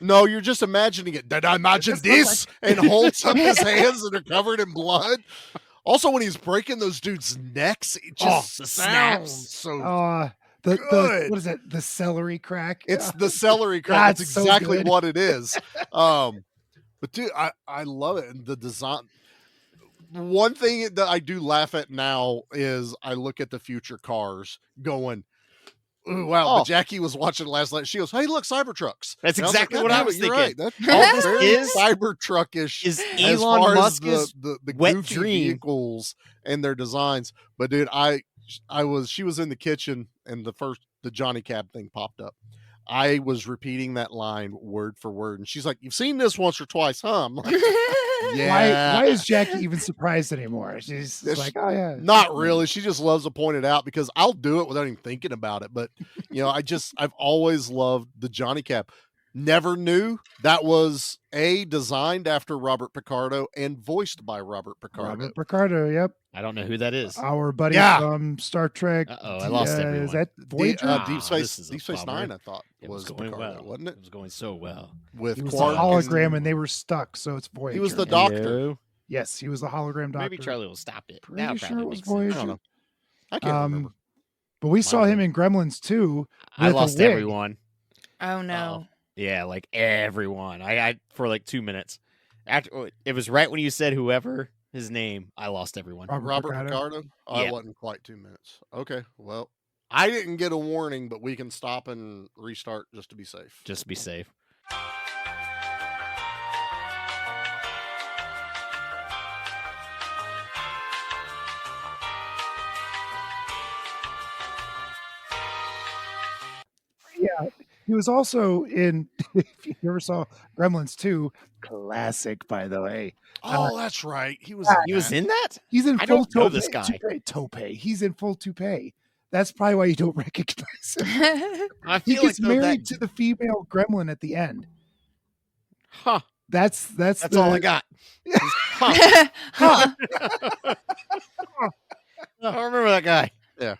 No, you're just imagining it. Did I imagine this? And holds up his hands that are covered in blood. Also, when he's breaking those dudes' necks, it just the sounds snaps. so the what is it? The celery crack. It's the celery crack. That's exactly what it is. But dude, I love it. And the design. One thing that I do laugh at now is I look at the future cars going, ooh, wow. But Jackie was watching last night. She goes, hey, look, Cybertrucks. That's exactly what I was thinking. Right. That's all this is Cybertruck-ish is as Elon far Musk's as the wet goofy dream vehicles and their designs. But dude, she was in the kitchen and the Johnny Cab thing popped up. I was repeating that line word for word, and she's like, "You've seen this once or twice, huh?" I'm like, "Yeah." Why is Jackie even surprised anymore? She's like, "Oh yeah." Not really. She just loves to point it out because I'll do it without even thinking about it. But I've always loved the Johnny Cab. Never knew that was designed after Robert Picardo and voiced by Robert Picardo. Robert Picardo, yep. I don't know who that is. Our buddy from Star Trek. I lost everyone. Is that Voyager? Deep Space Nine, I thought was going Picardo, well, wasn't it? It was going so well. With he was Quark a hologram, and they were stuck, so it's Voyager. He was the doctor. Yes, he was the hologram doctor. Maybe Charlie will stop it. Pretty sure it was Voyager. I don't know. I can't remember. But we saw him in Gremlins 2. I with a lost wig. everyone. Oh no. Yeah, like everyone. I for like 2 minutes. After it was right when you said whoever his name, I lost everyone. Robert Picardo? I Yeah. wasn't quite 2 minutes. Okay, well, I didn't get a warning, but we can stop and restart just to be safe. Just to be safe. Yeah, he was also in. If you ever saw Gremlins 2, classic, by the way. Oh, that's right. He was. He was in that? He's in I full don't know this guy. toupee. He's in full toupee. That's probably why you don't recognize him. I He feel gets like though married to the female gremlin at the end. Huh. That's all I got. Huh. I don't remember that guy. Yeah.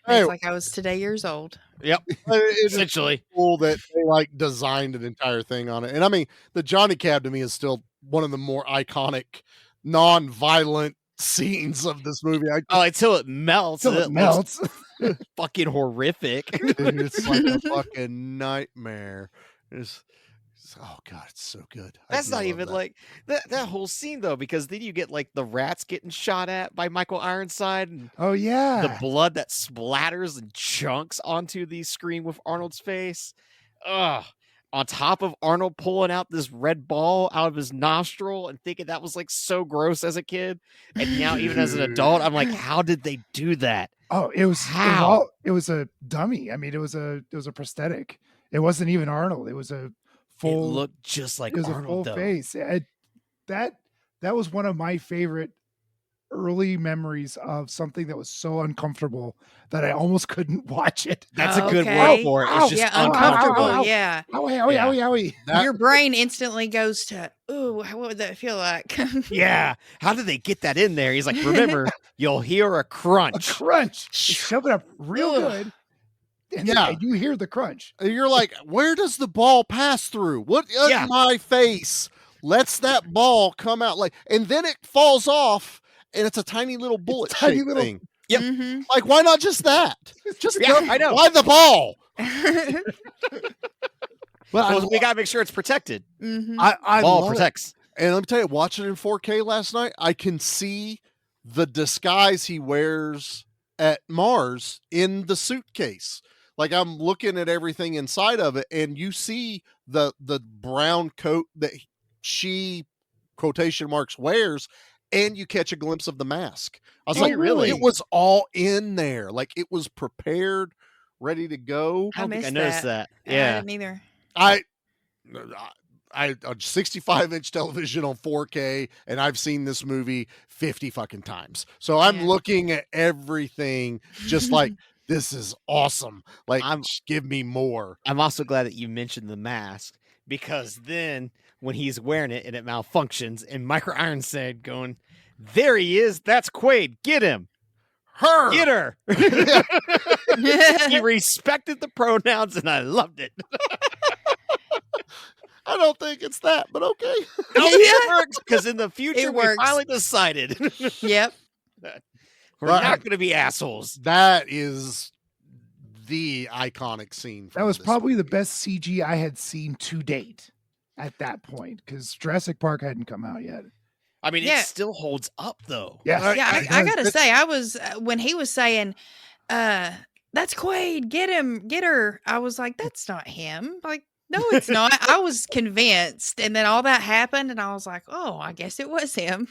It's like I was today years old. Yep. It's Essentially. cool that they like designed an entire thing on it. And I mean, the Johnny Cab to me is still one of the more iconic, non-violent scenes of this movie. Until it melts. Till it melts. Fucking horrific. Dude, it's like a fucking nightmare. Oh god, it's so good. That's not even like that whole scene though, because then you get like the rats getting shot at by Michael Ironside, and Oh yeah, the blood that splatters and chunks onto the screen with Arnold's face. Ugh. On top of Arnold pulling out this red ball out of his nostril and thinking that was like so gross as a kid, and now even as an adult, I'm like, how did they do that? Oh, it was a dummy. I mean, it was a prosthetic. It wasn't even Arnold. It was a full. It looked just like it was Arnold, a full though. face. That was one of my favorite early memories of something that was so uncomfortable that I almost couldn't watch it. That's a good word for it. It's just uncomfortable. Ow. Yeah. Owie. Your brain instantly goes to, ooh, what would that feel like? Yeah. How did they get that in there? He's like, remember, you'll hear a crunch. A crunch. Shove it up real good. And then you hear the crunch. And you're like, where does the ball pass through? What in my face lets that ball come out? Like, and then it falls off, and it's a tiny little bullet thing. Yep. Mm-hmm. Like, why not just that? Just I know. Why the ball? Well, we gotta make sure it's protected. Mm-hmm. I ball love protects. It. And let me tell you, watching it in 4K last night, I can see the disguise he wears at Mars in the suitcase. Like, I'm looking at everything inside of it, and you see the brown coat that she, quotation marks, wears, and you catch a glimpse of the mask. I was like, really? It was all in there. Like, it was prepared, ready to go. I missed noticed that. I Yeah. didn't either. I a 65-inch television on 4K, and I've seen this movie 50 fucking times. So I'm looking at everything just like, this is awesome. Like, give me more. I'm also glad that you mentioned the mask, because then when he's wearing it and it malfunctions, and Michael Ironside going, there he is. That's Quaid. Get him. Her. Get her. He respected the pronouns, and I loved it. I don't think it's that, but okay. It works, because in the future, It we works. finally decided Yep. we're not going to be assholes. That is the iconic scene. That was probably the best CG I had seen to date at that point, because Jurassic Park hadn't come out yet. I mean, Yeah. it still holds up, though. Yeah, I gotta say, I was when he was saying, "That's Quaid, get him, get her." I was like, "That's not him." Like, no, it's not. I was convinced, and then all that happened, and I was like, "Oh, I guess it was him."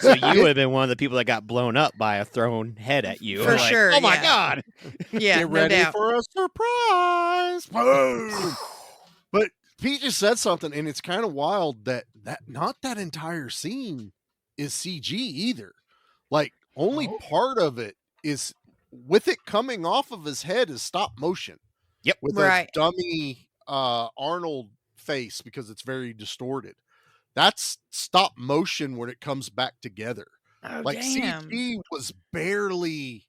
So you would have been one of the people that got blown up by a thrown head at you. For Like, sure, oh my yeah. God. Yeah, Get no ready doubt. for a surprise. Boom. But Pete just said something, and it's kind of wild that not that entire scene is CG either. Like, only part of it is, with it coming off of his head, is stop motion. Yep. With Right. a dummy Arnold face, because it's very distorted. That's stop motion when it comes back together. Oh, Like, damn. CG was barely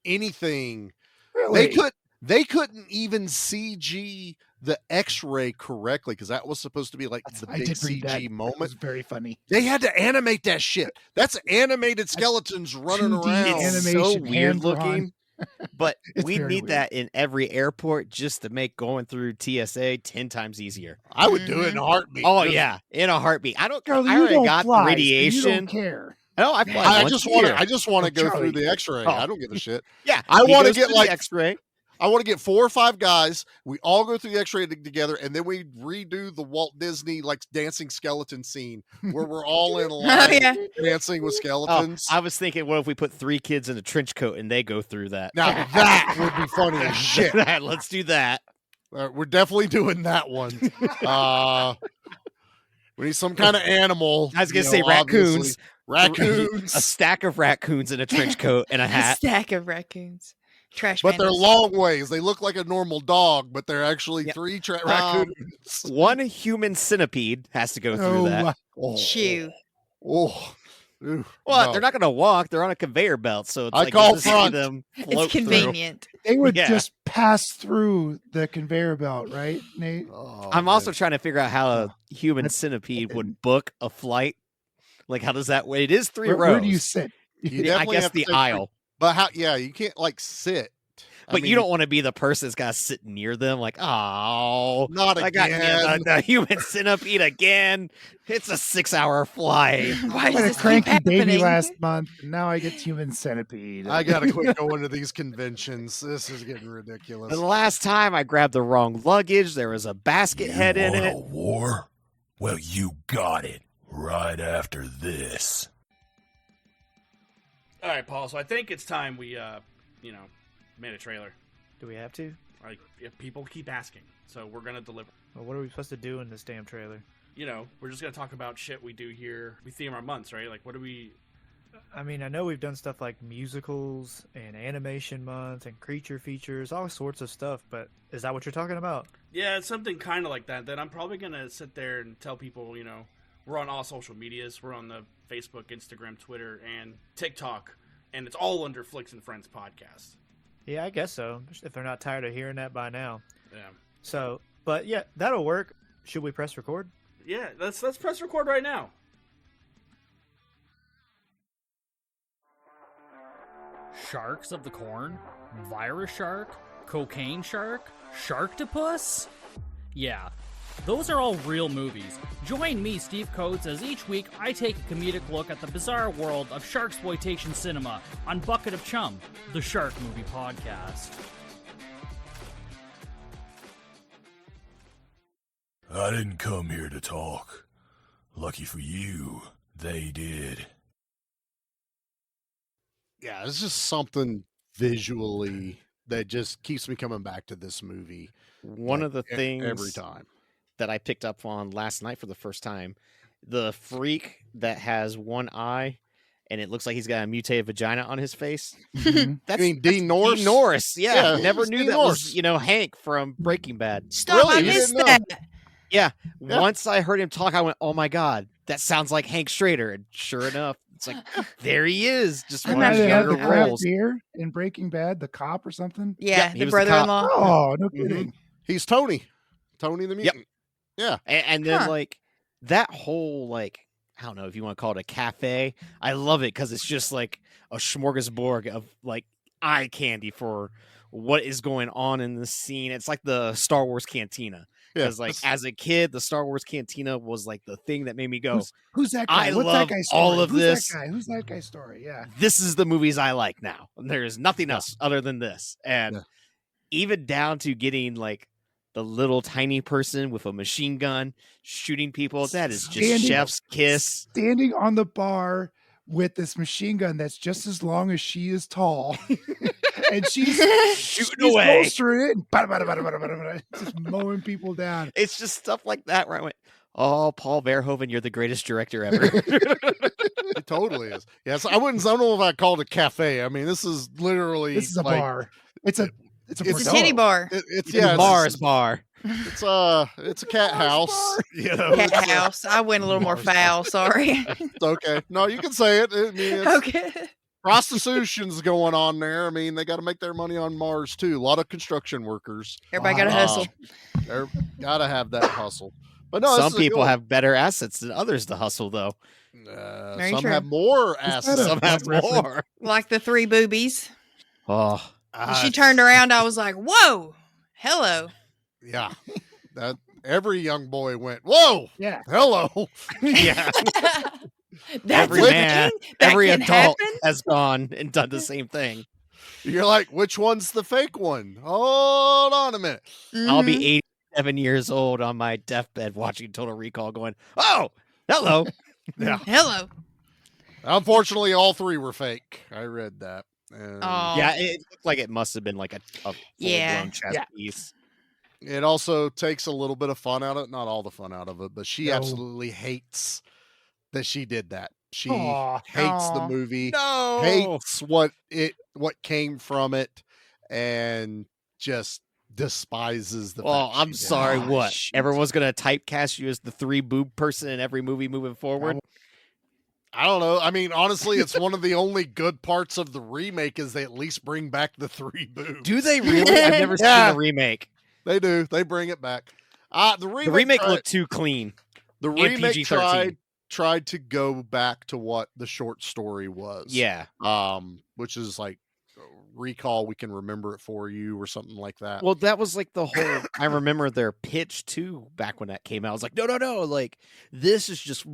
anything. Really? They couldn't even CG the X-ray correctly, because that was supposed to be like the I big did read that. CG It was moment. very funny. They had to animate that shit. That's animated skeletons running 2D around. animation, so weird hand-drawn. looking. But It's we very need weird. that in every airport just to make going through TSA 10 times easier. I would do it in a heartbeat. Oh yeah, in a heartbeat. Charlie, I you already don't got fly, the so radiation. you don't care. No, I fly. I once just a want year. to. I just want to go Charlie. through the X-ray. Oh. I don't give a shit. Yeah, I he want to goes get through like the X-ray. I want to get 4 or 5 guys. We all go through the X-ray together, and then we redo the Walt Disney like dancing skeleton scene where we're all in line dancing with skeletons. I was thinking, what if we put 3 kids in a trench coat and they go through that? Now that would be funny as shit. Let's do that. We're definitely doing that one. We need some kind of animal. I was gonna say raccoons. Raccoons. A stack of raccoons in a trench coat and a hat. A stack of raccoons. Trash But they're pandas. long ways. They look like a normal dog, but they're actually 3 raccoons. One human centipede has to go through that. Shoo. Oh. Ooh, Well, no. they're not going to walk. They're on a conveyor belt, so it's I like call you just see front. them It's float through. convenient. They would Yeah. just pass through the conveyor belt, right, Nate? I'm also trying to figure out how a human centipede would book a flight. Like, how does that? It is 3 rows. Where do you sit? You I definitely guess have to the take aisle. But how? Yeah, you can't like sit. But you don't want to be the person that's got to sit near them. Like, oh, Not I got again. the human centipede again. It's a 6-hour flight. Why I does had a this keep cranky baby happening? last month, and now I get human centipede. I gotta quit going to these conventions. This is getting The ridiculous. last time I grabbed the wrong luggage, there was a basket head in Want it. a war? Well, you got it right after this. All right, Paul. So I think it's time we, made a trailer. Do we have to? Like, if people keep asking, so we're gonna deliver. Well, what are we supposed to do in this damn trailer? We're just gonna talk about shit we do here. We theme our months, right? Like, what do we? I mean, I know we've done stuff like musicals and animation month and creature features, all sorts of stuff, but is that what you're talking about? Yeah, it's something kind of like that. Then I'm probably gonna sit there and tell people, we're on all social medias. We're on the Facebook, Instagram, Twitter, and TikTok, and it's all under Flicks and Friends podcast. Yeah, I guess so, if they're not tired of hearing that by now. Yeah. So, but yeah, that'll work. Should we press record? Yeah, let's press record right now. Sharks of the Corn? Virus shark? Cocaine shark? Sharktopus? Yeah, those are all real movies. Join me, Steve Coates, as each week I take a comedic look at the bizarre world of sharksploitation cinema on Bucket of Chum, the Shark Movie Podcast. I didn't come here to talk. Lucky for you, they did. Yeah, it's just something visually that just keeps me coming back to this movie. One like, of the things every time that I picked up on last night for the first time, the freak that has one eye and it looks like he's got a mutated vagina on his face. I mean, Dean Norris? Dean Norris, yeah. Never it's knew Dean that Norris. was, Hank from Breaking Bad. Stop, I Really? You missed didn't know? that. Yeah. Yeah. Once I heard him talk, I went, "Oh my god, that sounds like Hank Schrader." And sure enough, it's like there he is, just I'm one of not his sure. younger the crab roles. deer in Breaking Bad, the cop or something. Yeah, he the was the cop. brother-in-law. Oh, no kidding. He's Tony the mutant. Yeah. And then Huh. that whole I don't know if you want to call it a cafe. I love it because it's just like a smorgasbord of eye candy for what is going on in the scene. It's like the Star Wars cantina. Yeah. Because as a kid, the Star Wars cantina was like the thing that made me go, Who's that guy? I What's love that guy's story? all of Who's this. That guy? Who's that guy's story? Yeah. This is the movies I like now. There's nothing else other than this. And even down to getting the little tiny person with a machine gun shooting people. That is just Standing- chef's kiss. Standing on the bar with this machine gun that's just as long as she is tall. And she's Shooting away. bolstering it and just mowing people down. It's just stuff like that where I went, oh, Paul Verhoeven, you're the greatest director ever. It totally is. Yes, I don't know if I called it a cafe. I mean, this is literally This is a bar. It's a It's a titty bar. It's Mars bar. It's a cat house. Cat house. I went a little more foul. Sorry. It's okay. No, you can say it. I mean, it's, Okay. prostitution's going on there. I mean, they got to make their money on Mars too. A lot of construction workers. Everybody got to hustle. They gotta have that hustle. But no, Some people have better assets than others to hustle, though. Very some true. have more that assets. a Some have reference? more. Like the three boobies. Oh, She turned around. I was like, "Whoa, hello." Yeah, that every young boy went, "Whoa, yeah, hello." Yeah. That's Every a man, thing? That every can adult happen? has gone and done the same thing. You're like, which one's the fake one? Hold on a minute. I'll be 87 years old on my deathbed watching Total Recall going, "Oh, hello." Yeah. Hello. Unfortunately, all three were fake. I read that. And Yeah, it looked like it must have been like a full-blown chess piece. It also takes a little bit of fun out of it. Not all the fun out of it, but she No. absolutely hates that she did that. She Aw. hates the movie. No. Hates what came from it, and just despises the Well, fact I'm she did it. sorry, what? Shoot. Everyone's going to typecast you as the 3-boob person in every movie moving forward? I don't know. I mean, honestly, it's one of the only good parts of the remake is they at least bring back the 3 boobs. Do they really? I've never seen the remake. They do. They bring it back. The remake looked too clean. The and remake PG-13. tried to go back to what the short story was. Yeah. Which is like Recall, we can remember it for you or something like that. Well, that was like the whole. I remember their pitch too back when that came out. I was like, no, like this is just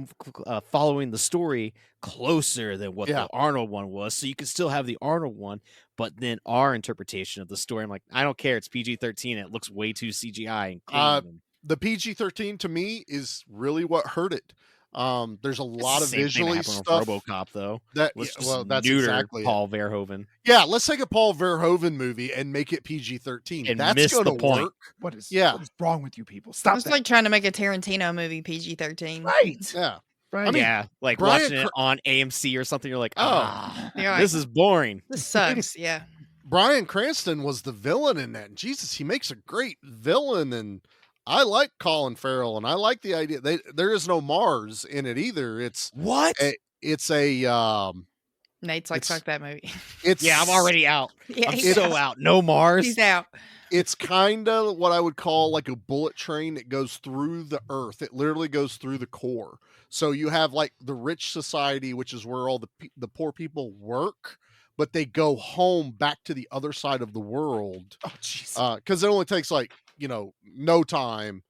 following the story closer than what the Arnold one was, so you can still have the Arnold one, but then our interpretation of the story. I'm like, I don't care. It's PG-13. It looks way too CGI and clean. The PG-13 to me is really what hurt it. There's a lot of visually stuff. RoboCop though. That's exactly Paul Verhoeven. Yeah, let's take a Paul Verhoeven movie and make it PG-13. And that's miss going the to point. work. What is wrong with you people? Stop It's that. like trying to make a Tarantino movie PG-13. Right. Yeah. Right. I mean, Yeah, like Bryan watching it on AMC or something. You're like, You're like, this is boring. This sucks. Yeah. Bryan Cranston was the villain in that. And Jesus, he makes a great villain, and I like Colin Farrell, and I like the idea. There is no Mars in it either. It's Nate's like, fuck that movie. I'm already out. Yeah, I'm he's so out. No Mars. He's out. It's kind of what I would call like a bullet train that goes through the earth. It literally goes through the core. So you have like the rich society, which is where all the poor people work, but they go home back to the other side of the world. Oh, jeez. Because it only takes like, no time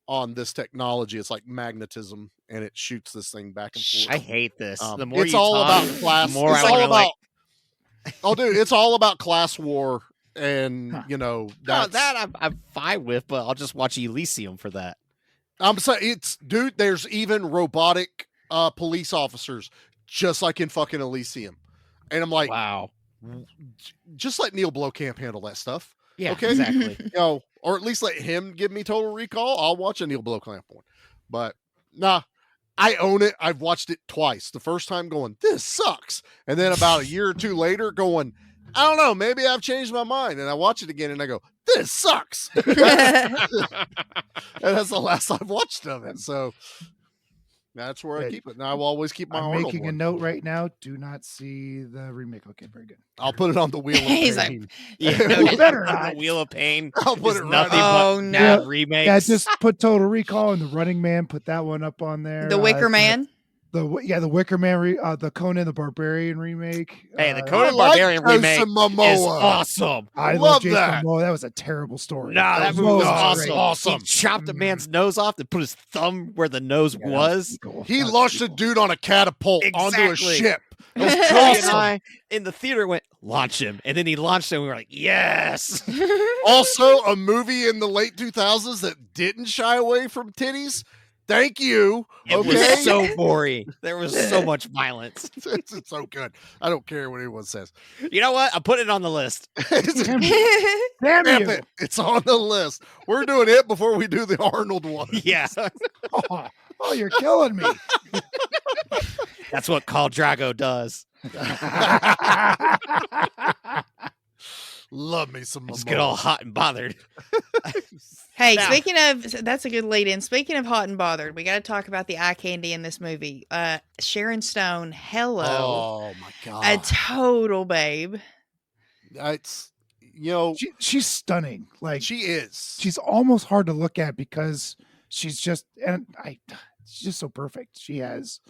on this technology. It's like magnetism, and it shoots this thing back and forth. I hate this. The more it's you all talk, about class. the more It's I all wanna, about. Oh, dude, it's all about class war, and that's that I'm fine with, but I'll just watch Elysium for that. I'm saying dude. There's even robotic police officers, just like in fucking Elysium, and I'm like, wow, just let Neil Blomkamp handle that stuff. Yeah, okay, exactly. Or at least let him give me Total Recall. I'll watch a Neil Blomkamp one, but nah. I own it. I've watched it twice. The first time going, this sucks. And then about a year or two later going, I don't know, maybe I've changed my mind. And I watch it again and I go, this sucks. And that's the last I've watched of it. So that's where I keep it. And I will always keep my I'm making a note right now. Do not see the remake. Okay, very good. I'll put it on the wheel of He's pain. Better not. The Wheel of Pain. I'll put it nothing right. but No. bad remakes. Yeah, just put Total Recall and The Running Man. Put that one up on there. The Wicker Man. The Wicker Man, the Conan the Barbarian remake. Hey, the Conan Barbarian remake is awesome. I love Jason that. Momoa. That was a terrible story. Nah, that movie was Momoa awesome. He chopped a man's nose off and put his thumb where the nose was. He launched a dude on a catapult onto a ship. It was Joey awesome. and I in the theater went, launch him. And then he launched him. And we were like, yes. Also, a movie in the late 2000s that didn't shy away from titties. Thank you. It was so boring. There was so much violence. It's so good. I don't care what anyone says. You know what? I put it on the list. Damn Damn you. it. It's on the list. We're doing it before we do the Arnold one. Yeah. Oh, you're killing me. That's what Khal Drago does. Love me some Just get all hot and bothered. Hey, Now- speaking of, that's a good lead in. Speaking of hot and bothered, we got to talk about the eye candy in this movie. Sharon Stone, hello. Oh my God. A total babe. It's, She's stunning. Like she is. She's almost hard to look at because she's just she's just so perfect. She has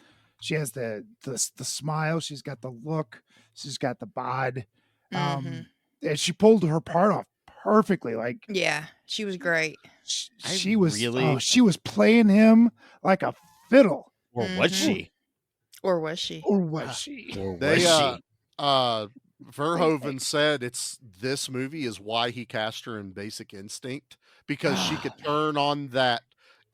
the smile. She's got the look. She's got the bod. and she pulled her part off perfectly. Like, Yeah, she was great. she was playing him like a fiddle. Or was she? Or was she? Or was she? Or They, was she? Verhoeven said this movie is why he cast her in Basic Instinct, because she could turn on that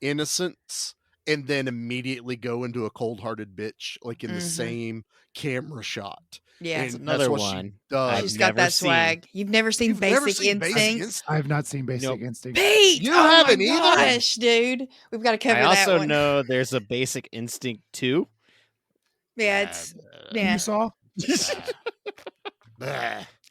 innocence and then immediately go into a cold-hearted bitch, like in the same camera shot. Yeah, and another that's what one. she does. She's got that swag. You've never seen Basic Instinct? I have not seen Basic Instinct. Pete, You oh haven't my either? gosh, dude. We've got to cover I that also one. know there's a Basic Instinct 2. Yeah, it's yeah. You saw?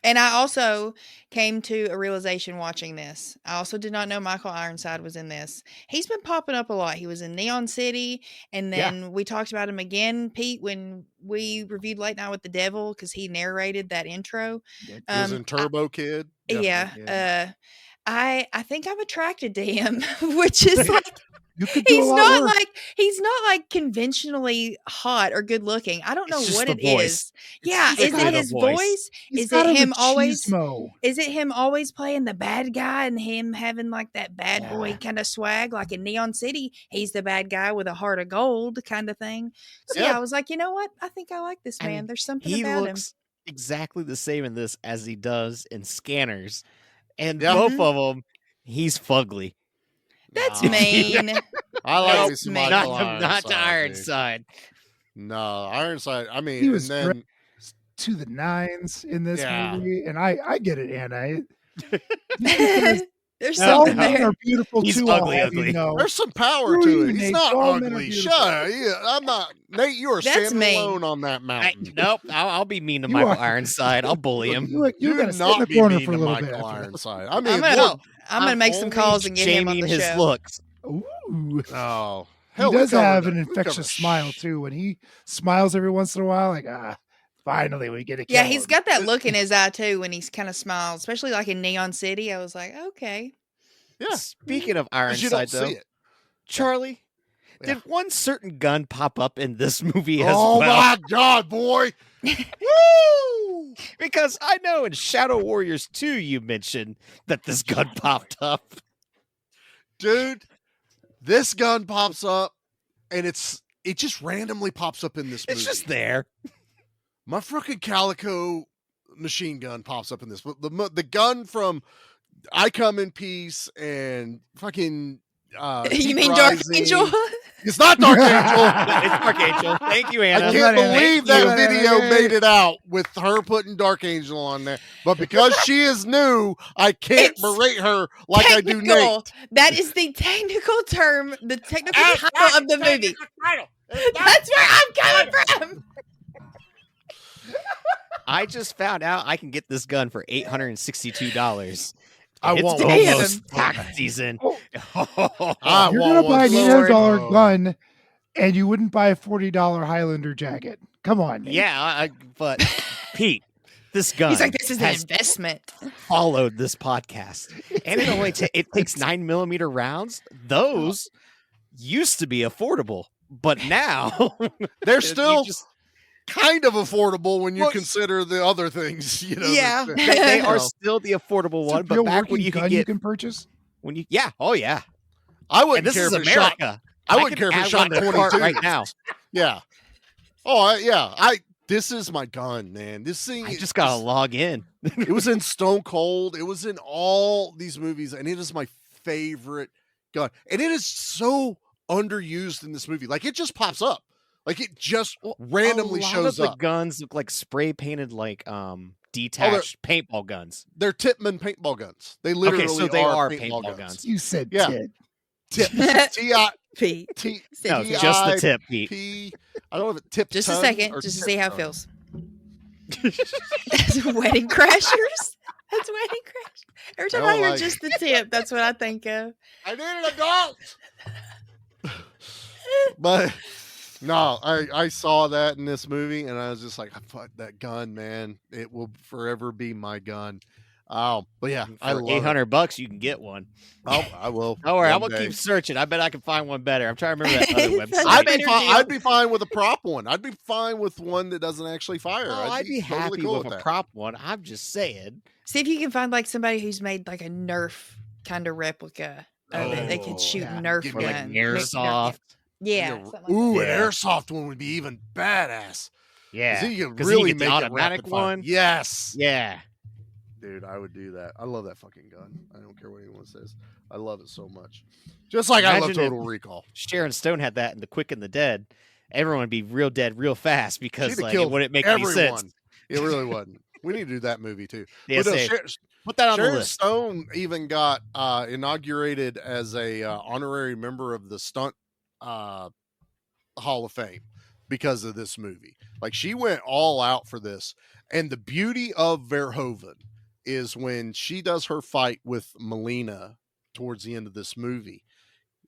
And I also came to a realization watching this. I also did not know Michael Ironside was in this. He's been popping up a lot. He was in Neon City, and then we talked about him again, Pete, when we reviewed Late Night with the Devil, because he narrated that intro. He was in Turbo Kid. Yeah. I think I'm attracted to him, which is like You could do a lot worse. he's not like conventionally hot or good looking. I don't know It's just what the it voice. is. Yeah, It's is strictly it the his voice. voice? He's Is got it a him always? machismo. Is it him always playing the bad guy and him having like that bad boy kind of swag, like in Neon City? He's the bad guy with a heart of gold kind of thing. So yeah, I was like, you know what? I think I like this man. There's something He about him. looks exactly the same in this as he does in Scanners, and both of them, he's fugly. That's mean. I like That's me some mean. Michael Not to Ironside, dude. Ironside. No, Ironside. I mean, He was and then to the nines in this Yeah. movie, and I get it, Anna. There's all something men there. are beautiful He's too. ugly, I'll have you ugly. know. there's some power Screw to you, it. He's Nate. not All men are ugly. beautiful. Shut up. I'm not. Nate, you are That's standing mean. alone on that mountain. Nope, I'll be mean to You Michael are- Ironside. I'll bully him. You Do gotta sit in not the be corner mean for a to little Michael bit. After Ironside. I mean, I'm gonna look. make some only calls and get him on shaming the his show. looks. Ooh. Oh, He hell, we does covered have that. an We infectious covered- smile too. When he smiles every once in a while, like finally we get a Yeah, kill he's him. got that look in his eye too when he's kind of smiles, especially like in Neon City. I was like, okay. Yeah, Speaking of 'cause you don't Ironside, though, see it. Charlie, Yeah. did one certain gun pop up in this movie as Oh well? my God, boy! Woo! Because I know in Shadow Warriors 2 you mentioned that this gun popped up. Dude, this gun pops up, and it just randomly pops up in this movie. It's just there. My freaking Calico machine gun pops up in this. But the gun from I Come in Peace and fucking You Deep mean Dark Rising. Angel? It's not Dark Angel. It's Dark Angel. Thank you, Anna. I can't believe that Thank you. video made it out with her putting Dark Angel on there. But because she is new, I can't It's berate her like I do technical. Nate. That is the technical term, the technical title of the movie. That's where I'm coming from. I just found out I can get this gun for $862. I It's won't. almost tax season. I You're want gonna buy one. an Lord. $800 gun, and you wouldn't buy a $40 Highlander jacket. Come on, Nate. Yeah, but Pete, this gun He's like, this is an has investment. followed this podcast, and it only it takes 9mm rounds. Those used to be affordable, but now They're you still just- kind of affordable when you Well, consider the other things. You know. yeah, that- they you are know. still the affordable It's a one. But real back when working you gun could get you can purchase. when you oh yeah, I and wouldn't this care is if it shot. America. I wouldn't could care if it add shot one to the cart 22 right now. Yeah. Oh yeah. This is my gun, man. This thing. I just gotta log in. It was in Stone Cold. It was in all these movies, and it is my favorite gun. And it is so underused in this movie. Like it just pops up. Like it just randomly a lot shows of the up. guns look like spray painted, like detached paintball guns. They're Tipman paintball guns. They literally so they are paintball paintball guns. guns. You said Yeah. tit. Tip. T-I. Pete. T. No, just the tip, Pete. P. I don't know if it tip. Just a tongue second, or just to tip see how it tongue. feels. That's Wedding Crashers. That's Wedding Crash. Every time I I don't hear like- just the tip, that's what I think of. I need an adult. But no, I saw that in this movie, and I was just like, "Fuck that gun, man! It will forever be my gun." But yeah, I For love it. $800, you can get one. I will. Don't worry, I'm one gonna day. keep searching. I bet I can find one better. I'm trying to remember that other Such website. a better deal. I'd be fine with a prop one. I'd be fine with one that doesn't actually fire. Oh, I'd be totally happy cool with a that. prop one. I'm just saying. See if you can find like somebody who's made like a Nerf kind of replica of it. They could shoot Nerf Give Or me like gun. airsoft. Yeah. Ooh, something like an Yeah. airsoft one would be even badass. Yeah. You can 'Cause really you get the make it automatic rapid fire. one. Yes. Yeah. Dude, I would do that. I love that fucking gun. I don't care what anyone says. I love it so much. Just like I love Imagine if Total Recall. Sharon Stone had that in The Quick and the Dead. Everyone would be real dead real fast because She'd have like, it killed wouldn't make any sense. everyone. It really wouldn't. We need to do that movie too. Yeah, But no, same. Put that on the Sharon list. Stone even got inaugurated as a honorary member of the Stunt Hall of Fame because of this movie. Like she went all out for this. And the beauty of Verhoeven is when she does her fight with Melina towards the end of this movie,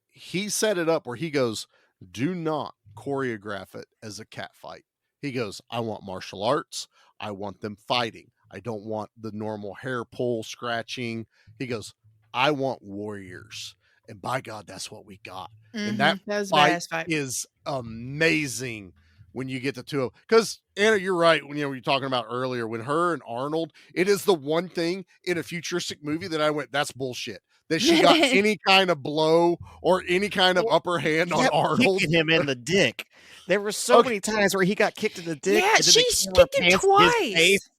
he set it up where he goes, do not choreograph it as a cat fight. He goes, I want martial arts. I want them fighting. I don't want the normal hair pull, scratching. He goes, I want warriors. And by God, that's what we got. And that was a badass fight. is amazing when you get the two of them. Because, Anna, you're right. When you were talking about earlier, when her and Arnold, it is the one thing in a futuristic movie that I went, that's bullshit. That she got any kind of blow or any kind of upper hand on Arnold. Kicking him in the dick. There were so many times where he got kicked in the dick. Yeah, and then she the camera kicked him pans his twice. face.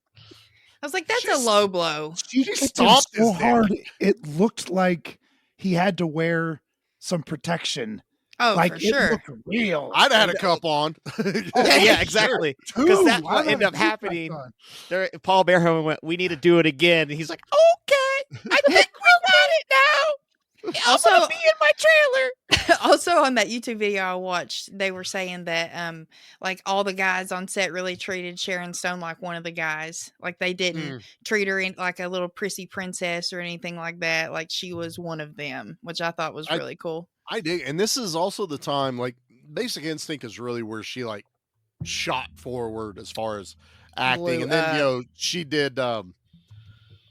I was like, that's a low blow. She kicked him so hard, it looked like he had to wear some protection. Oh, like for it sure. looked real. I'd have had a cup on. Yeah, exactly. Because Two. that's I what had ended up two cups happening. on. Paul Verhoeven went, we need to do it again. And he's like, okay, I think we got it now. I'm Also- gonna be in my trailer. Also on that YouTube video I watched, they were saying that like all the guys on set really treated Sharon Stone like one of the guys. Like they didn't treat her in like a little prissy princess or anything like that. Like she was one of them, which I thought was really cool. I dig. And this is also the time, like, Basic Instinct is really where she, like, shot forward as far as acting. Blew and then, up. you know, she did, I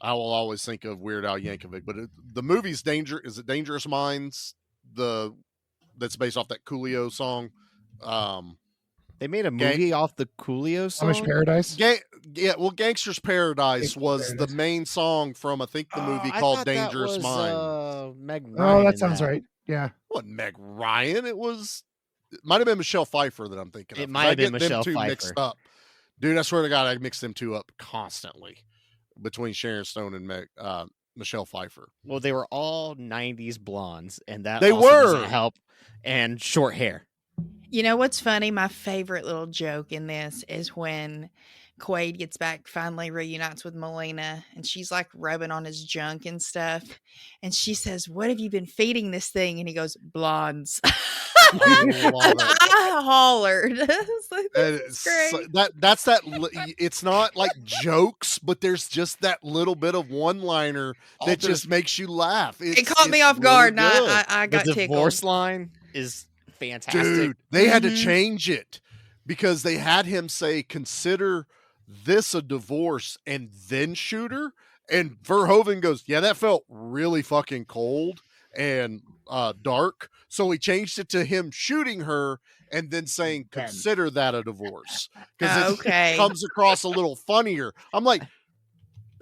will always think of Weird Al Yankovic, but the movie's Dangerous Minds? That's based off that Coolio song. They made a movie off the Coolio song. Amish Paradise. Yeah, well, Gangster's Paradise was the main song from, I think, the movie called Dangerous Minds. Meg Ryan Oh, that in sounds right. Yeah. It wasn't Meg Ryan. It might have been Michelle Pfeiffer that I'm thinking of. It might have been I get them Michelle two Pfeiffer. mixed up. Dude, I swear to God, I mix them two up constantly between Sharon Stone and Michelle Pfeiffer. Well, they were all 90s blondes, and that They also doesn't were. help. And short hair. You know what's funny? My favorite little joke in this is when Quaid gets back, finally reunites with Melina, and she's like rubbing on his junk and stuff. And she says, "What have you been feeding this thing?" And he goes, "Blondes." I hollered. I was like, "This is great." It's not like jokes, but there's just that little bit of one-liner that just makes you laugh. It caught me off guard, and good. I got the tickled. divorce line is fantastic. Dude, they had to change it because they had him say, consider this a divorce and then shoot her. And Verhoeven goes, yeah, that felt really fucking cold and dark. So he changed it to him shooting her and then saying, consider that a divorce. Because it comes across a little funnier. I'm like,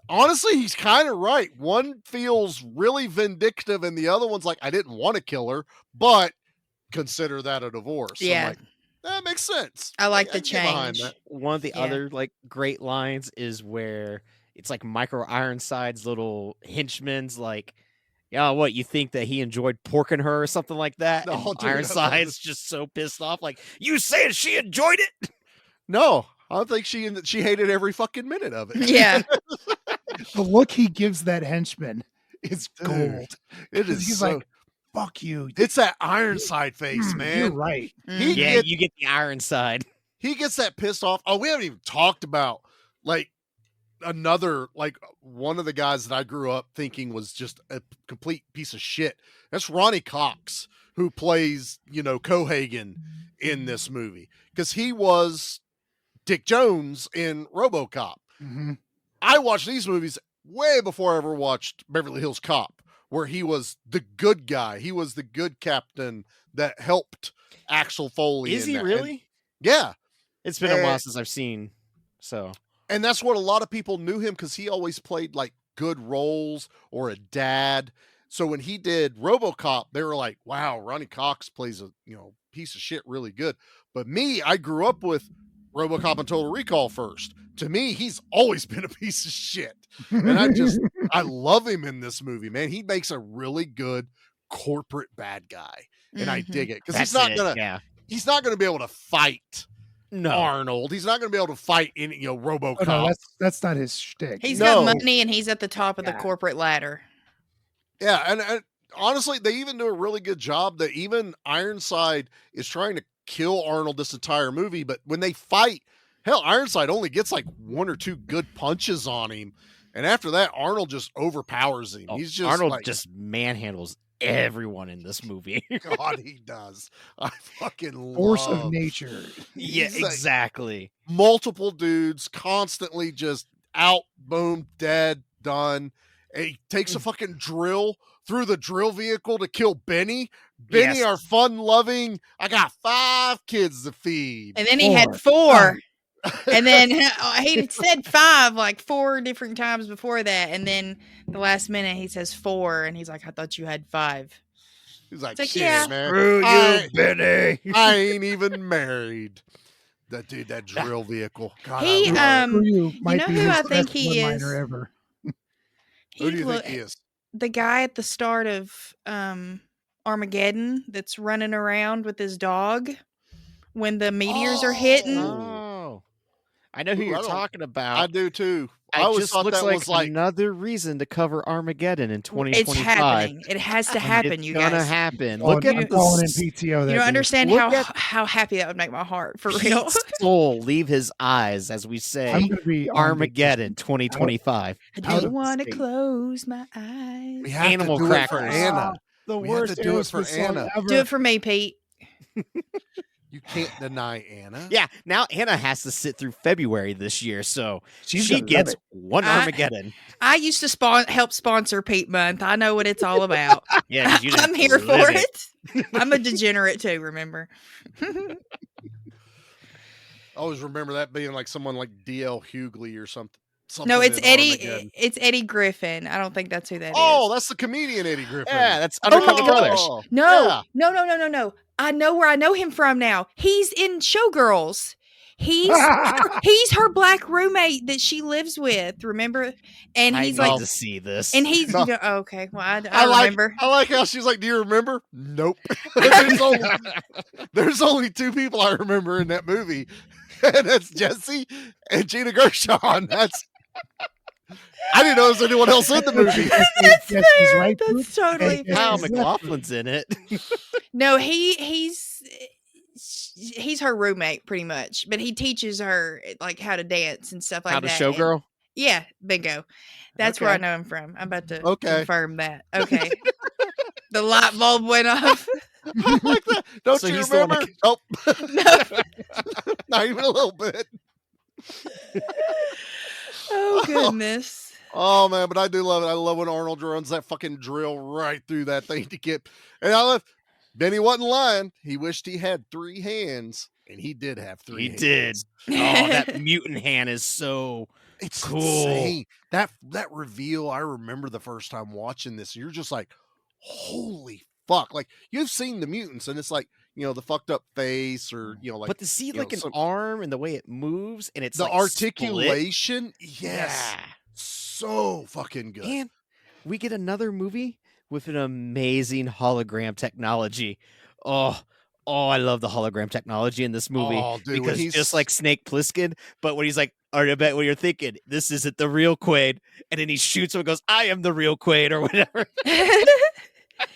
honestly, he's kind of right. One feels really vindictive and the other one's like, I didn't want to kill her, but consider that a divorce. Yeah. I'm like, that makes sense. I like the can get behind change. that. One of the other like great lines is where it's like Micro Ironsides' little henchman's like, yeah, what, you think that he enjoyed porking her or something like that? No, And dude, Ironsides just so pissed off, like, you said she enjoyed it? No, I don't think she hated every fucking minute of it. Yeah. The look he gives that henchman is Dude, gold. it is He's so- like, fuck you. It's that Ironside face, man. You're right. Yeah, you get the Ironside. He gets that pissed off. Oh, we haven't even talked about like one of the guys that I grew up thinking was just a complete piece of shit. That's Ronnie Cox, who plays, Cohagen in this movie. Because he was Dick Jones in RoboCop. Mm-hmm. I watch these movies. way before I ever watched Beverly Hills Cop, where he was the good guy. He was the good captain that helped Axel Foley. Is he really? And, yeah. It's been a while since I've seen, so. And that's what a lot of people knew him, because he always played like good roles or a dad. So when he did RoboCop, they were like, wow, Ronnie Cox plays a piece of shit really good. But me, I grew up with RoboCop and Total Recall first. To me, he's always been a piece of shit. And I love him in this movie, man. He makes a really good corporate bad guy. And I dig it. Because he's not gonna be able to fight Arnold. He's not gonna be able to fight any RoboCop. Oh, no, that's not his shtick. He's got money and he's at the top of the corporate ladder. Yeah, and honestly, they even do a really good job that even Ironside is trying to kill Arnold this entire movie, but when they fight, hell, Ironside only gets like 1 or 2 good punches on him, and after that, Arnold just overpowers him. He's just Arnold just manhandles everyone in this movie. God, he does. I fucking force of nature. Yeah, exactly. Multiple dudes constantly just out, boom, dead, done. And he takes a fucking drill through the drill vehicle to kill Benny. Benny, our fun-loving, I got 5 kids to feed. And then he had 4. And then he said 5 like 4 different times before that. And then the last minute he says 4. And he's like, I thought you had 5. He's like, shit, yeah, man. Screw you, Benny. I ain't even married. That drill vehicle. God, he, you know who I think he is? Ever. Who do you think he is? The guy at the start of Armageddon that's running around with his dog when the meteors are hitting. Oh, I know who you're talking about. I do too. I always just thought looks that like, was like another reason to cover Armageddon in 2025. It's happening. It has to happen, you guys. It's gonna happen. Look at I'm calling in PTO. You don't understand how happy that would make my heart, for real. Pete's soul leave his eyes, as we say. I'm gonna be Armageddon 2025. I don't want to close my eyes. We have Animal to do crackers. it for Anna. The We worst have to do it for Aerosmith song Anna. ever. Do it for me, Pete. You can't deny Anna. Yeah, now Anna has to sit through February this year, so She's she gonna gets love it. one Armageddon. I used to help sponsor Pete Month. I know what it's all about. Yeah, 'cause you I'm didn't here for live it. I'm a degenerate too, remember? I always remember that being like someone like D.L. Hughley or something. No, it's in Eddie. Armageddon. It's Eddie Griffin. I don't think that's who that is. Oh, that's the comedian Eddie Griffin. Yeah, that's Undercover Brothers. No, no. I know where I know him from now. He's in Showgirls. He's her black roommate that she lives with. Remember? And he's I like need to see this. And he's No. okay. Well, I remember. I like how she's like, "Do you remember?" Nope. there's only 2 people I remember in that movie, and that's Jesse and Gina Gershon. I didn't know there was anyone else in the movie. That's Yes, he's fair. right. That's totally fair. Kyle McLaughlin's in it. No, he's her roommate pretty much, but he teaches her like how to dance and stuff like How that. to showgirl? Yeah, bingo. That's where I Okay. know him from. I'm about to Okay. confirm that. Okay. The light bulb went off. I like that. Don't So you he's the one remember? that- Nope. Not even a little bit. Oh goodness. Oh man, but I do love it. I love when Arnold runs that fucking drill right through that thing to get. And I love Benny wasn't lying. He wished he had 3 hands, and he did have 3. He hands. did. Oh, that mutant hand is so It's cool. insane. That reveal. I remember the first time watching this. You're just like, holy fuck! Like you've seen the mutants, and it's like the fucked up face, or like. But to see like an some- arm and the way it moves, and it's the like articulation, split. yes, so fucking good. And we get another movie with an amazing hologram technology. Oh, I love the hologram technology in this movie Oh, dude, when because he's- just like Snake Plissken, but when he's like, I bet what you're thinking, this isn't the real Quaid, and then he shoots him and goes, I am the real Quaid or whatever.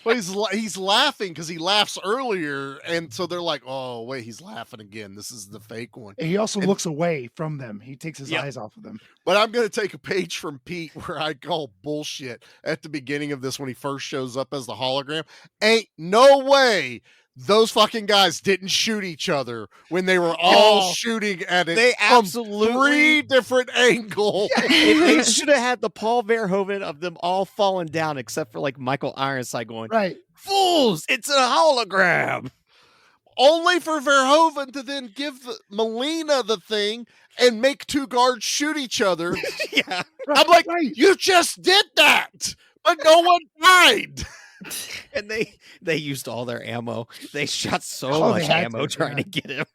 Well, he's laughing because he laughs earlier, and so they're like, "Oh, wait, he's laughing again. This is the fake one." And he also looks away from them. He takes his eyes off of them. But I'm going to take a page from Pete where I call bullshit at the beginning of this when he first shows up as the hologram. Ain't no way those fucking guys didn't shoot each other when they were all shooting at it They from absolutely 3 different angles. They should have had the Paul Verhoeven of them all falling down, except for like Michael Ironside going, Right. "Fools! It's a hologram." Only for Verhoeven to then give Melina the thing and make 2 guards shoot each other. Yeah, I'm like, you just did that, but no one died. And they used all their ammo. They shot so much ammo trying to get him.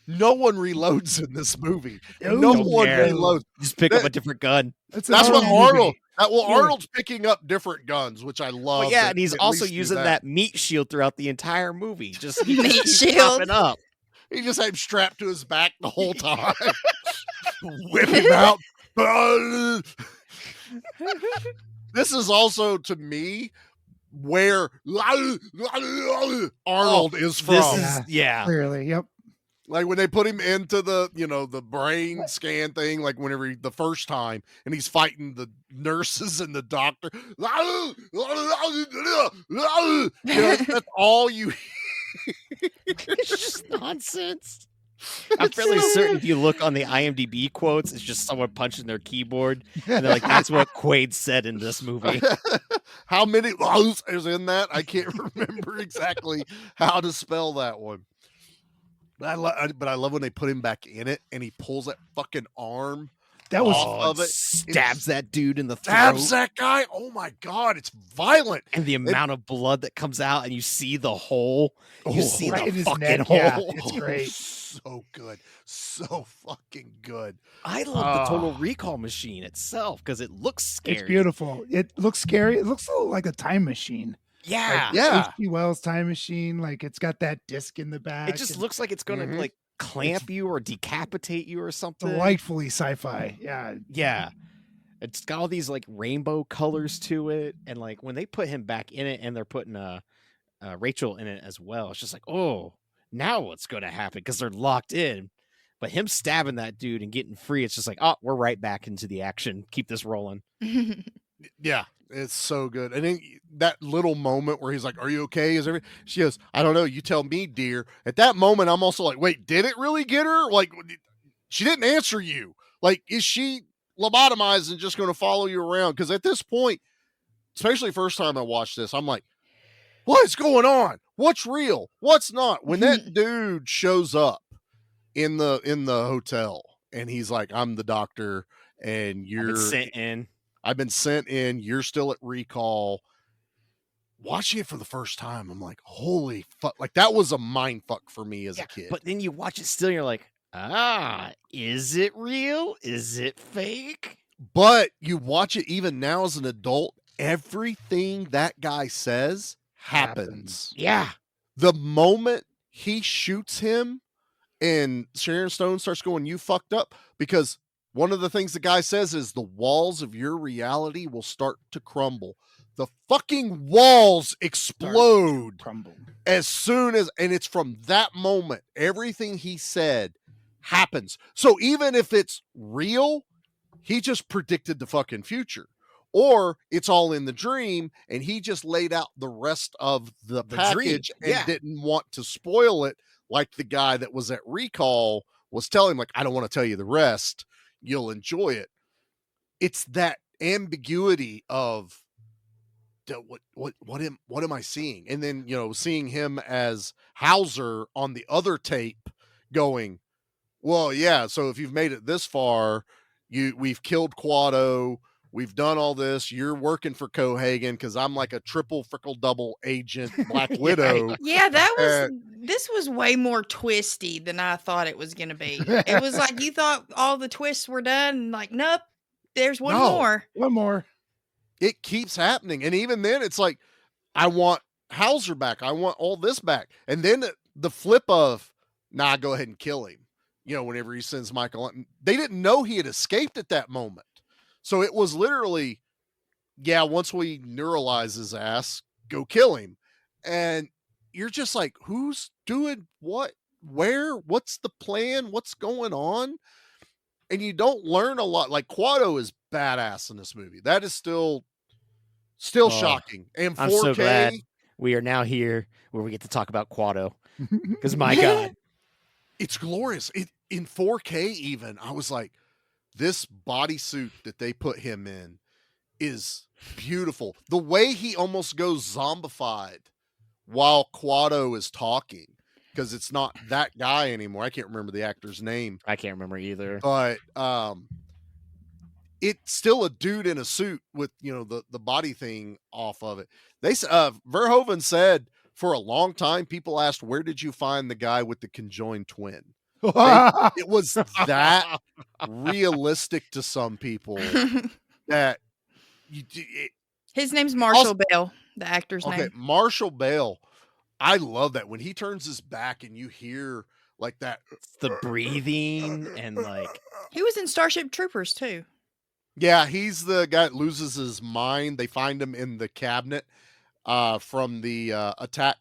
No one reloads in this movie. Ooh, no one yeah. reloads. Just pick up a different gun. That's what Arnold. Arnold's picking up different guns, which I love. Well, yeah, and he's also using that meat shield throughout the entire movie. Just Meat keeps shield. popping up. He just had him strapped to his back the whole time. Whip him out. This is also, to me, where Arnold is from. Clearly, yep. Like when they put him into the, the brain scan thing, like whenever the first time, and he's fighting the nurses and the doctor. That's all you hear. It's just nonsense. I'm fairly certain if you look on the IMDb quotes, it's just someone punching their keyboard. And they're like, that's what Quaid said in this movie. How many is in that? I can't remember exactly how to spell that one. But I love when they put him back in it and he pulls that fucking arm. That was of it. Stabs that dude in the throat. Stabs that guy. Oh my God, it's violent. And the amount of blood that comes out, and you see the hole. You see right in the his fucking neck. hole. Yeah, it's great. So good. So fucking good. I love the Total Recall machine itself because it looks scary. It's beautiful. It looks scary. It looks a little like a time machine. Yeah. Like H.G. Wells' time machine. Like it's got that disc in the back. It just looks like it's going to like clamp you or decapitate you or something. Delightfully sci-fi. Yeah. Yeah. It's got all these like rainbow colors to it. And like when they put him back in it and they're putting Rachel in it as well, it's just like, oh, now what's going to happen? Because they're locked in. But him stabbing that dude and getting free, it's just like, oh, we're right back into the action. Keep this rolling. Yeah, it's so good. And then that little moment where he's like, are you okay? She goes, I don't know. You tell me, dear. At that moment, I'm also like, wait, did it really get her? Like, she didn't answer you. Like, is she lobotomized and just going to follow you around? Because at this point, especially first time I watched this, I'm like, what's going on? What's real? What's not? When that dude shows up in the hotel and he's like, I'm the doctor and you're I've been sent in, you're still at recall. Watching it for the first time, I'm like, holy fuck. Like that was a mind fuck for me as a kid. But then you watch it still, you're like, is it real? Is it fake? But you watch it even now as an adult, everything that guy says happens. Yeah. The moment he shoots him and Sharon Stone starts going, you fucked up, because one of the things the guy says is the walls of your reality will start to crumble. The fucking walls explode as soon as, and it's from that moment, everything he said happens. So even if it's real, he just predicted the fucking future. Or it's all in the dream and he just laid out the rest of the package and didn't want to spoil it, like the guy that was at recall was telling him, like, I don't want to tell you the rest. You'll enjoy it. It's that ambiguity of what am I seeing? And then, seeing him as Hauser on the other tape going, well, yeah, so if you've made it this far, we've killed Quado, we've done all this, you're working for Cohagen because I'm like a triple double agent Black Widow. Yeah, this was way more twisty than I thought it was going to be. It was like you thought all the twists were done, and like, nope, there's one more. One more. It keeps happening. And even then it's like, I want Hauser back. I want all this back. And then the flip of, nah, go ahead and kill him. Whenever he sends Michael, they didn't know he had escaped at that moment. So it was literally, yeah, once we neuralize his ass, go kill him. And you're just like, who's doing what? Where? What's the plan? What's going on? And you don't learn a lot. Like Quado is badass in this movie. That is still shocking. And 4K. I'm so glad. we are now here where we get to talk about Quado. Because my God, it's glorious. In 4K even, I was like, this bodysuit that they put him in is beautiful. The way he almost goes zombified while Quado is talking, because it's not that guy anymore. I can't remember the actor's name. I can't remember either. But it's still a dude in a suit with, the body thing off of it. They Verhoeven said for a long time, people asked, where did you find the guy with the conjoined twin? It was that realistic to some people that his name's Marshall Bell, the actor's name. Marshall Bell. I love that when he turns his back and you hear like that, the breathing and like he was in Starship Troopers too. Yeah, he's the guy that loses his mind. They find him in the cabinet from the Attack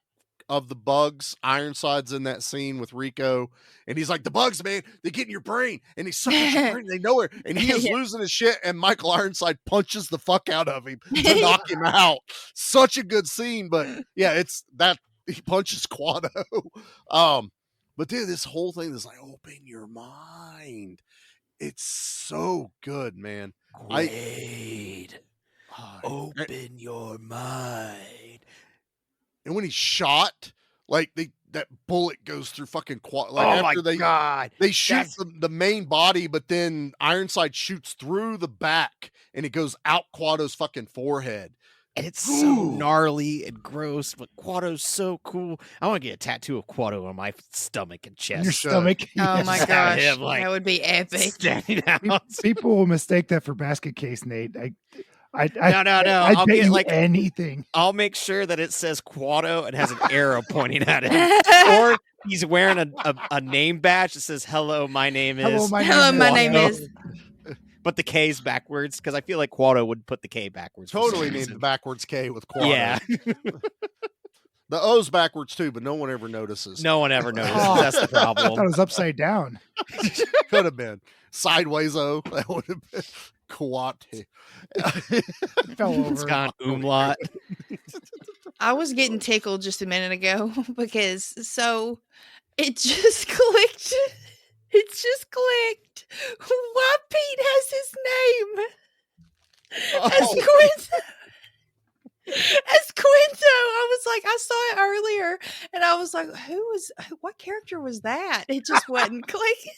of the Bugs. Ironsides in that scene with Rico. And he's like, the bugs, man, they get in your brain. And they suck at your brain. They know it. And he is losing his shit. And Michael Ironside punches the fuck out of him to knock him out. Such a good scene. But yeah, it's that he punches Quado. But dude, this whole thing is like, open your mind. It's so good, man. Quaid, open your mind. And when he's shot, like that bullet goes through fucking Quado. Like after they shoot the main body, but then Ironside shoots through the back and it goes out Quado's fucking forehead. And it's so gnarly and gross, but Quado's so cool. I want to get a tattoo of Quado on my stomach and chest. Your stomach? Oh my gosh, that would be epic. Standing out. People will mistake that for basket case, Nate. No. I'll bet you anything. I'll make sure that it says Quado and has an arrow pointing at it. Or he's wearing a name badge that says, hello, my name is. Hello, my name is. But the K's backwards, because I feel like Quado would put the K backwards. Totally need the backwards K with Quado. Yeah. The O's backwards too, but no one ever notices. No one ever notices. That's the problem. I thought it was upside down. Could have been. Sideways O. That would have been Quate. Fell over. It's got umlaut. I was getting tickled just a minute ago because it just clicked. It's just clicked. Why Pete has his name as Quinto. As Quinto. I was like, I saw it earlier and I was like, what character was that? It just wasn't clicking.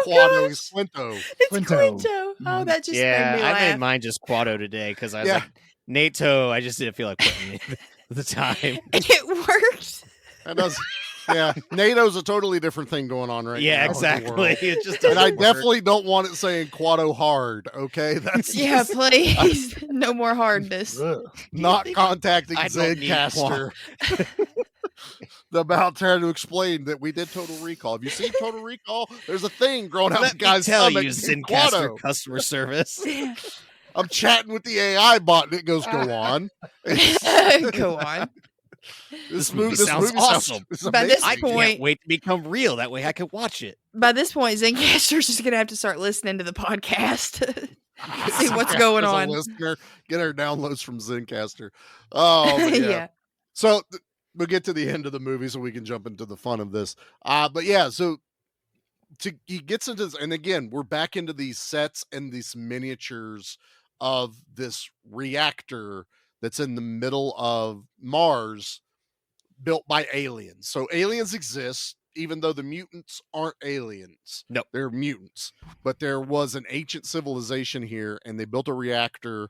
Quado is Quinto. It's Quinto. Oh, that just made me laugh. I made mine just Quado today because I was like, NATO, I just didn't feel like putting it at the time. And it worked. That does. Yeah, NATO's a totally different thing going on right now. Yeah, exactly. It just and I work. definitely don't want it saying Quado hard. Okay, that's please. No more hardness. Not contacting Zencaster about trying to explain that we did Total Recall. Have you seen Total Recall? There's a thing growing out the guy's tell stomach. You, Zencaster customer service. I'm chatting with the AI bot, and it goes, "Go on, go on." This movie sounds awesome. By this I point, can't wait to become real. That way I can watch it. By this point, Zencaster's just going to have to start listening to the podcast. See what's going on. Listener, get our downloads from Zencaster. Oh, yeah. So we'll get to the end of the movie so we can jump into the fun of this. But yeah, so he gets into this, and again, we're back into these sets and these miniatures of this reactor that's in the middle of Mars, built by aliens. So aliens exist, even though the mutants aren't aliens. No, they're mutants. But there was an ancient civilization here, and they built a reactor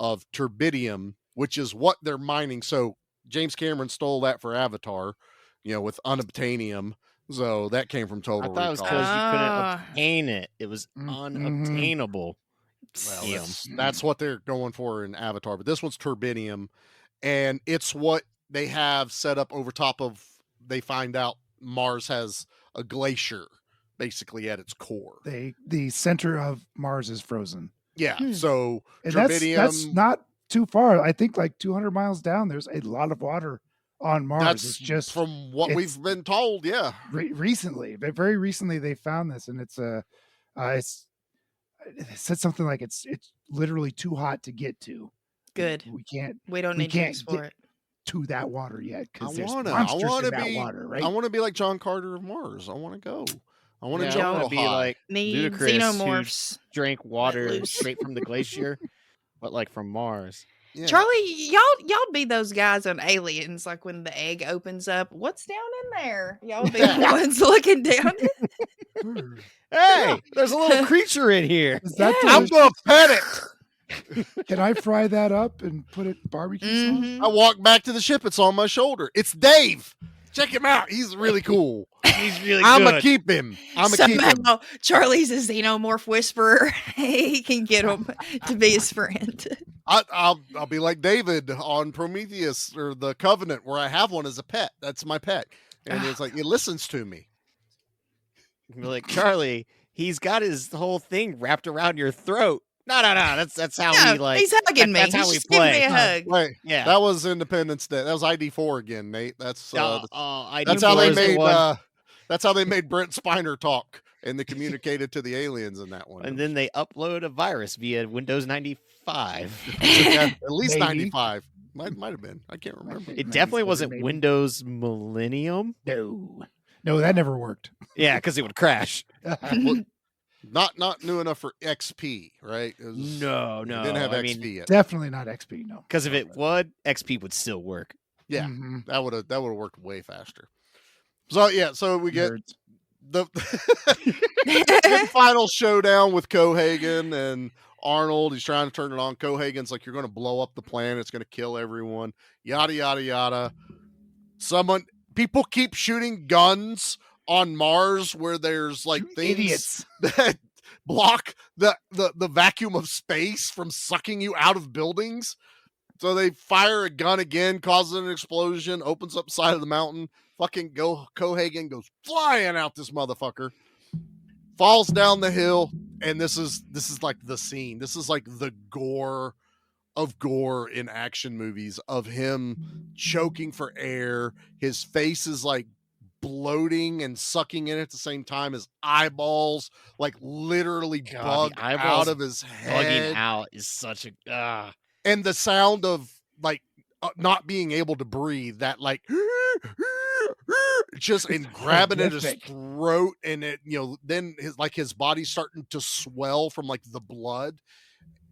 of turbidium, which is what they're mining. So James Cameron stole that for Avatar, with unobtainium. So that came from Total Recall. I thought it was because you couldn't obtain it. It was unobtainable. Well, that's what they're going for in Avatar, but this one's turbidium, and it's what they have set up over top of. They find out Mars has a glacier, basically at its core. The center of Mars is frozen. Yeah, so and turbidium. That's not too far. I think like 200 miles down. There's a lot of water on Mars. That's it's just from what we've been told. Yeah, recently, very recently, they found this, and it's it said something like it's literally too hot to get to. Good. We can't. We don't we need to can't explore it. to that water yet I because there's want monsters to in that be. water, right? I want to be like John Carter of Mars. I want to go. I want to Yeah, jump I want real to be high. like Need Ludacris, xenomorphs. who drank water loose. straight from the glacier, but like from Mars. Yeah. Charlie, y'all be those guys on Aliens, like when the egg opens up. What's down in there? Y'all be the ones looking down. Hey, there's a little creature in here. Is that I'm delicious? gonna pet it. Can I fry that up and put it barbecue sauce? I walk back to the ship. It's on my shoulder. It's Dave. Check him out. He's really cool. He's really I'm good. gonna keep him. I'm gonna keep him. Somehow, Charlie's a xenomorph whisperer. He can get him to be his friend. I'll be like David on Prometheus or the Covenant, where I have one as a pet. That's my pet, and it's like it listens to me. You're like, Charlie, he's got his whole thing wrapped around your throat. No. That's how No, we like. he's hugging me. That's how He's we just giving play. me a hug. Wait, Yeah. that was Independence Day. That was ID4 again, Nate. That's that's how they ID4 is the made. one. That's how they made Brent Spiner talk, and they communicated to the aliens in that one. And then they upload a virus via Windows 95. Yeah, at least Maybe. 95. Might have been. I can't remember. It definitely 97 wasn't maybe. Windows Millennium. No, that never worked. Yeah, because it would crash. Well, not new enough for XP, right? It was- No. it didn't have I XP mean, yet. Definitely not XP. No. because if it would, XP would still work. Yeah, Mhm. that would have worked way faster. So we get Nerds. the good final showdown with Cohagen and Arnold. He's trying to turn it on. Cohagen's like, "You're going to blow up the planet. It's going to kill everyone." Yada yada yada. People keep shooting guns on Mars where there's like things Idiots. that block the vacuum of space from sucking you out of buildings. So they fire a gun again, causes an explosion, opens up the side of the mountain. Fucking Cohagen goes flying out this motherfucker, falls down the hill, and this is like the scene. This is like the gore of gore in action movies, of him choking for air. His face is like bloating and sucking in at the same time. His eyeballs like literally bug out of his head. Bugging out is such a. And the sound of like not being able to breathe, that like just and grabbing at his horrific. throat, and it, then his body's starting to swell from like the blood.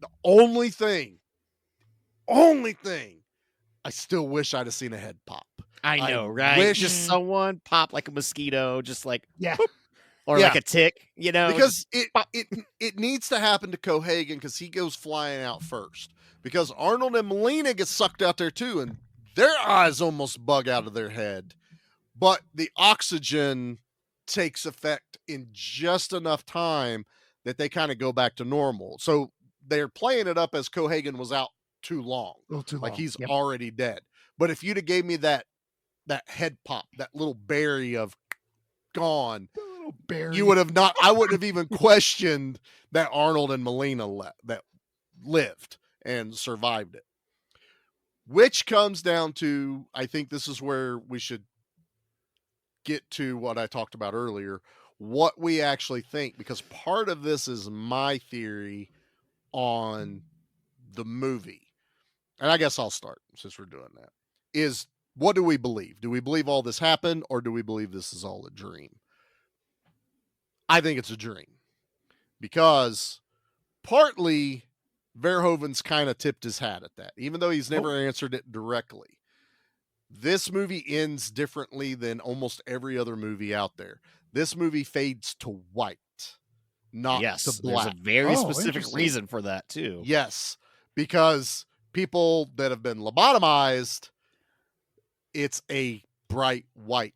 The only thing I still wish I'd have seen a head pop. I know, right? wish- Just someone pop like a mosquito, just like Yeah. or Yeah. like a tick, Because it needs to happen to Cohagen, because he goes flying out first. Because Arnold and Melina get sucked out there too, and their eyes almost bug out of their head. But the oxygen takes effect in just enough time that they kind of go back to normal. So they're playing it up as Cohagen was out too long. A little too Like long. he's Yep. already dead. But if you'd have gave me that head pop, that little berry of gone, Little berry. you would have not. I wouldn't have even questioned that Arnold and Melina that lived and survived it. Which comes down to, I think this is where we should get to what I talked about earlier, what we actually think, because part of this is my theory on the movie. And I guess I'll start since we're doing that. Is, what do we believe? Do we believe all this happened, or do we believe this is all a dream? I think it's a dream, because partly Verhoeven's kind of tipped his hat at that, even though he's never answered it directly. This movie ends differently than almost every other movie out there. This movie fades to white, not yes, to black. there's a very specific interesting. reason for that too. Yes, because people that have been lobotomized, it's a bright white.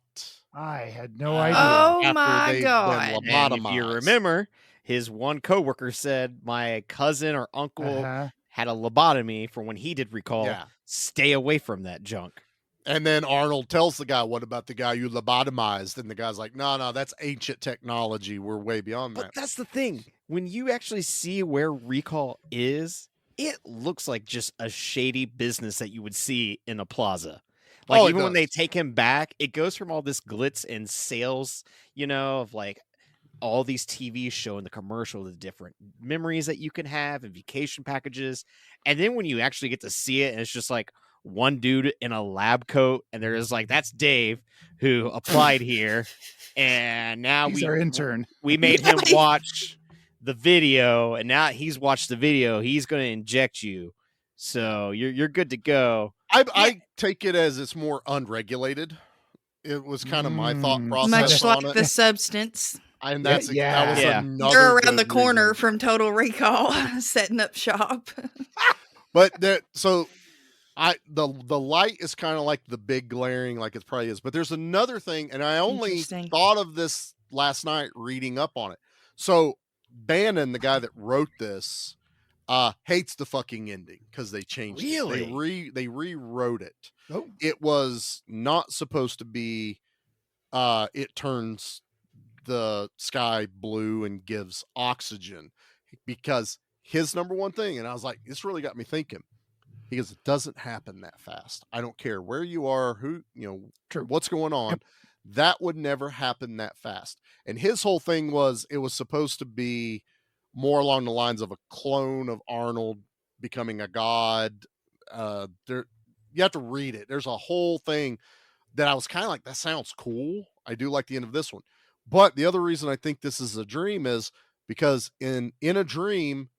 I had no idea. Oh after my they've been god! And if you lobotomized. remember, his one coworker said my cousin or uncle Uh-huh. had a lobotomy for when he did recall. Yeah. Stay away from that junk. And then Arnold tells the guy, "What about the guy you lobotomized?" And the guy's like, no, that's ancient technology. We're way beyond But that. that's the thing. When you actually see where recall is, it looks like just a shady business that you would see in a plaza. Like, Oh, it even when they does. take him back, it goes from all this glitz and sales, of like all these TVs showing the commercial, the different memories that you can have and vacation packages. And then when you actually get to see it, and it's just like one dude in a lab coat, and they're just like, that's Dave who applied here. And now He's our intern. We made him watch the video, and now he's watched the video. He's going to inject you. So you're good to go. I take it as it's more unregulated. It was kind of my thought process. Much on like it. the substance. And that was another. You're around the good corner reason. from Total Recall, setting up shop. But the light is kind of like the big glaring, like it probably is. But there's another thing, and I only thought of this last night reading up on it. So Bannon, the guy that wrote this, hates the fucking ending because they changed it. They rewrote it. Oh. It was not supposed to be it turns the sky blue and gives oxygen, because his number one thing, and I was like, this really got me thinking. He goes, it doesn't happen that fast. I don't care where you are, what's going on. Yep. That would never happen that fast. And his whole thing was, it was supposed to be more along the lines of a clone of Arnold becoming a god. You have to read it. There's a whole thing that I was kind of like, that sounds cool. I do like the end of this one. But the other reason I think this is a dream is because in a dream,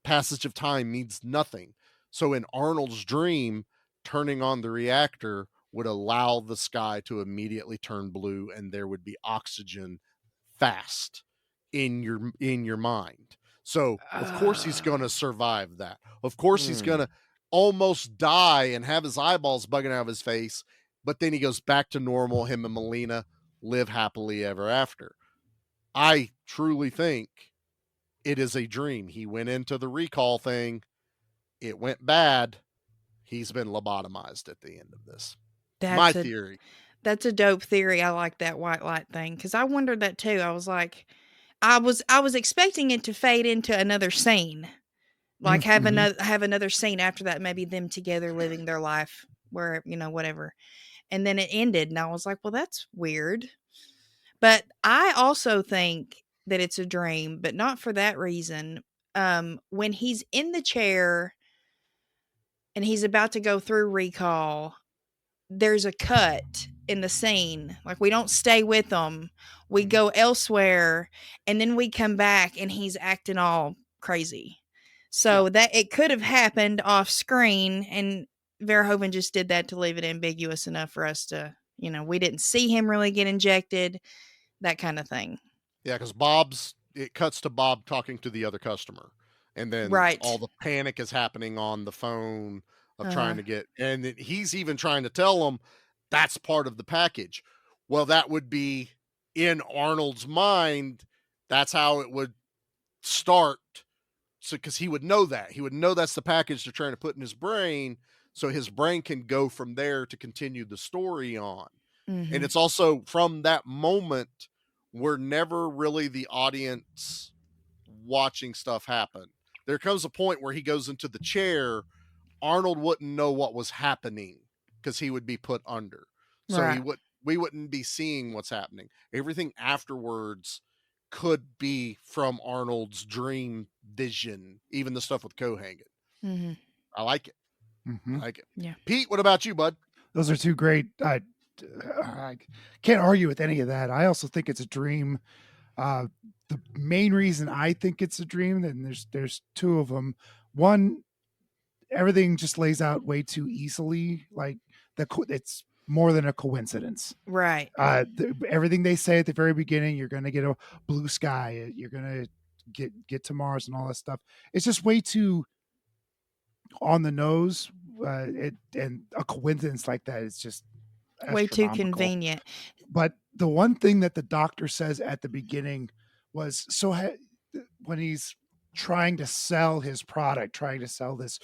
passage of time means nothing. So in Arnold's dream, turning on the reactor would allow the sky to immediately turn blue, and there would be oxygen fast in your mind. So of course he's going to survive that. Of course he's going to almost die and have his eyeballs bugging out of his face, but then he goes back to normal. Him and Melina live happily ever after. I truly think it is a dream. He went into the recall thing. It went bad. He's been lobotomized at the end of this. My theory. That's a dope theory. I like that white light thing, because I wondered that too. I was like, I was expecting it to fade into another scene, like have another scene after that, maybe them together living their life where, whatever. And then it ended, and I was like, well, that's weird. But I also think that it's a dream, but not for that reason. When he's in the chair and he's about to go through recall, there's a cut in the scene. Like, we don't stay with him. We go elsewhere, and then we come back and he's acting all crazy. So that it could have happened off screen, and Verhoeven just did that to leave it ambiguous enough for us to, we didn't see him really get injected, that kind of thing. Yeah, because it cuts to Bob talking to the other customer. And then all the panic is happening on the phone of trying to get, and he's even trying to tell him that's part of the package. Well, that would be in Arnold's mind. That's how it would start. So, because he would know that. He would know that's the package they're trying to put in his brain. So his brain can go from there to continue the story on. Mm-hmm. And it's also from that moment, we're never really the audience watching stuff happen. There comes a point where he goes into the chair. Arnold wouldn't know what was happening because he would be put under. So we wouldn't be seeing what's happening. Everything afterwards could be from Arnold's dream vision, even the stuff with Cohangin. Mm-hmm. I like it. Mm-hmm. I like it. Yeah. Pete, what about you, bud? Those are two great. I can't argue with any of that. I also think it's a dream. The main reason I think it's a dream, and there's two of them. One, everything just lays out way too easily. Like it's more than a coincidence, right? Everything they say at the very beginning, you're going to get a blue sky, you're going to get to Mars and all that stuff. It's just way too on the nose. And a coincidence like that is just way too convenient. But the one thing that the doctor says at the beginning was, when he's trying to sell his product, trying to sell this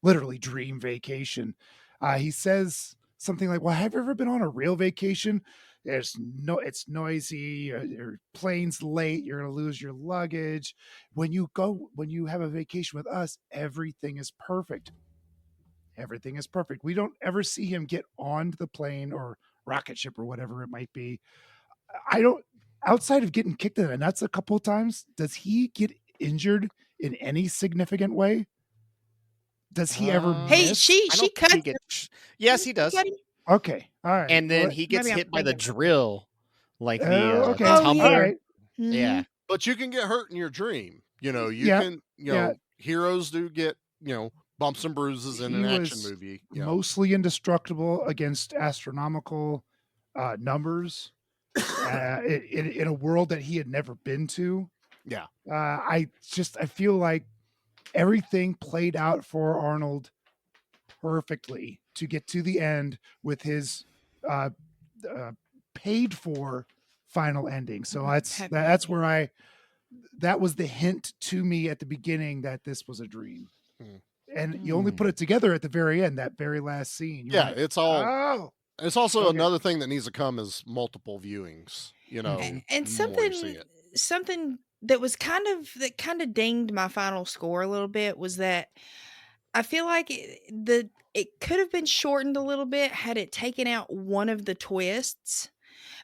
literally dream vacation, he says something like, well, have you ever been on a real vacation? It's noisy, your plane's late, you're going to lose your luggage. When you have a vacation with us, everything is perfect. Everything is perfect. We don't ever see him get onto the plane or rocket ship or whatever it might be. outside of getting kicked in the nuts a couple of times, does he get injured in any significant way? Does he ever miss? She cut. Yes, he does. Okay, all right. And then Well, he gets maybe I'm hit by the thinking- drill, like the okay. tumbler. All right. Yeah. But you can get hurt in your dream. You know, you Yeah, can, yeah. heroes do get, bumps and bruises in He an action was movie. mostly indestructible against astronomical numbers in a world that he had never been to. Yeah. I feel like everything played out for Arnold perfectly to get to the end with his paid for final ending. So that's where that was the hint to me at the beginning that this was a dream. And you only put it together at the very end, that very last scene. You're like, It's all. Oh, It's also Okay. another thing that needs to come is multiple viewings. and the more you see it. something that was kind of dinged my final score a little bit was that I feel like it could have been shortened a little bit had it taken out one of the twists.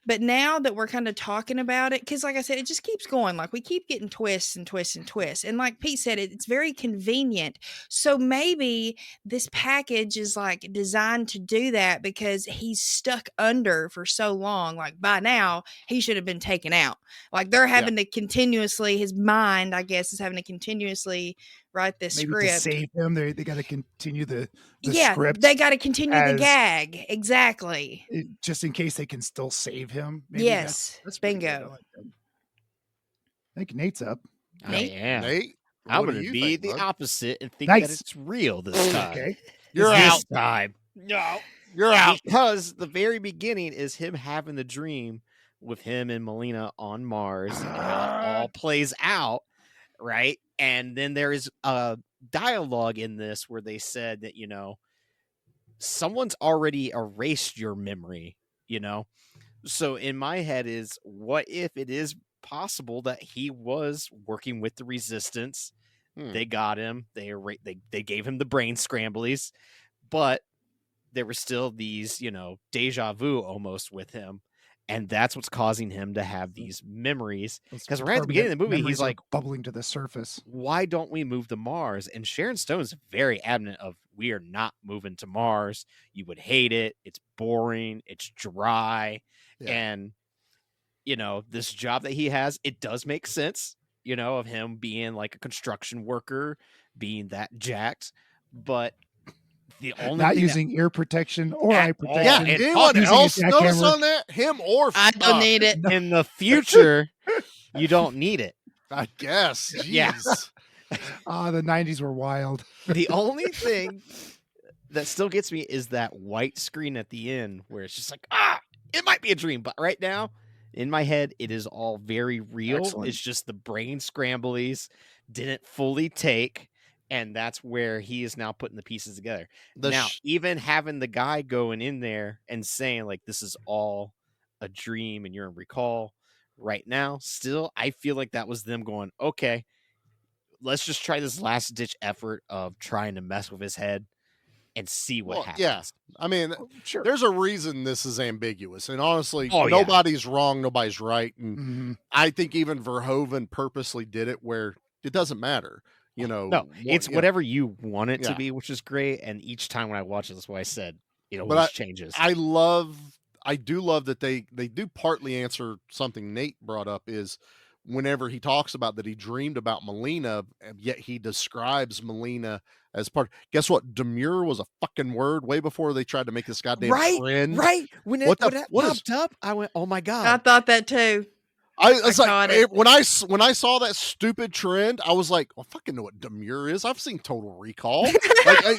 But now that we're kind of talking about it, because like I said, it just keeps going. Like we keep getting twists and twists and twists. And like Pete said, it's very convenient. So maybe this package is like designed to do that because he's stuck under for so long. Like by now, he should have been taken out. Like they're having to continuously, his mind, I guess, is having to continuously write this maybe script. to save him, they got to continue the Yeah, script. they got to continue the as- gag. Exactly. just in case they can still save him. Maybe Yes. that's pretty good. I Bingo. like that. I think Nate's up. I am. Nate, I'm what do going you to be think, the bud? opposite and think Nice. that it's real this time. Okay. You're This out. time. No. You're out. Because the very beginning is him having the dream with him and Melina on Mars and how it all plays out, right? And then there is a dialogue in this where they said that, someone's already erased your memory, So in my head is, what if it is possible that he was working with the resistance? They got him. They gave him the brain scramblies, but there were still these, deja vu almost with him. And that's what's causing him to have these memories. Because right at the beginning of the movie, Memories he's are like, bubbling to the surface. why don't we move to Mars? And Sharon Stone's very adamant of, we are not moving to Mars. You would hate it. It's boring. It's dry. Yeah. And, this job that he has, it does make sense, of him being like a construction worker, being that jacked. But the only Not thing using ear protection or At eye all. protection. Yeah, and Anyone using a else notice jackhammer. on that? Him or I don't need it. in the future, you don't need it. I guess. Jeez. Yeah. The 90s were wild. The only thing that still gets me is that white screen at the end where it's just like, it might be a dream, but right now in my head, it is all very real. Excellent. It's just the brain scramblies didn't fully take. And that's where he is now putting the pieces together. Now, even having the guy going in there and saying, like, this is all a dream and you're in recall right now, still, I feel like that was them going, okay, let's just try this last ditch effort of trying to mess with his head and see what happens. Yeah. I mean, Sure. there's a reason this is ambiguous. And honestly, Oh, yeah. nobody's wrong, nobody's right. And Mhm. I think even Verhoeven purposely did it where it doesn't matter. No, it's whatever you want it to Yeah. be, which is great. And each time when I watch it, that's why I said it But always changes. I do love that they do partly answer something Nate brought up is whenever he talks about that he dreamed about Melina, and yet he describes Melina as part. Guess what? Demure was a fucking word way before they tried to make this goddamn trend. Right. When What that what is- popped up, I went, oh my God. I thought that too. It's got like it. when I saw that stupid trend, I was like, well, I fucking know what demure is. I've seen Total Recall. Like,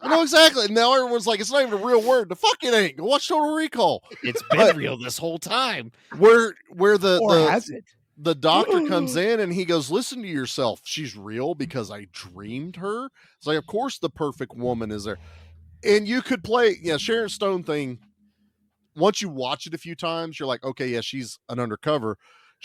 I know exactly. And now everyone's like, it's not even a real word. The fuck it ain't. Go watch Total Recall. It's been real this whole time. Where Or the has it? the doctor comes in and he goes, listen to yourself. She's real because I dreamed her. It's like, of course the perfect woman is there. And you could play, Sharon Stone thing. Once you watch it a few times, you're like, okay, yeah, she's an undercover.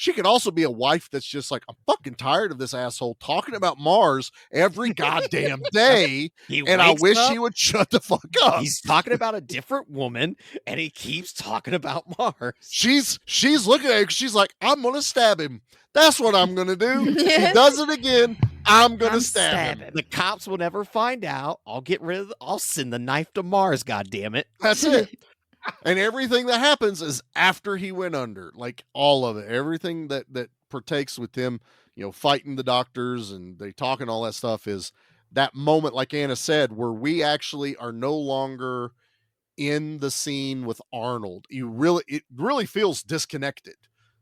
she could also be a wife that's just like, I'm fucking tired of this asshole talking about Mars every goddamn day, and I wish he would shut the fuck up. He's talking about a different woman, and he keeps talking about Mars. She's looking at him. She's like, I'm gonna stab him. That's what I'm gonna do. If he does it again, I'm gonna stab him. The cops will never find out. I'll send the knife to Mars, goddammit. That's it. And everything that happens is after he went under, like all of it, everything that partakes with him, fighting the doctors and they talking all that stuff is that moment, like Anna said, where we actually are no longer in the scene with Arnold. It really feels disconnected.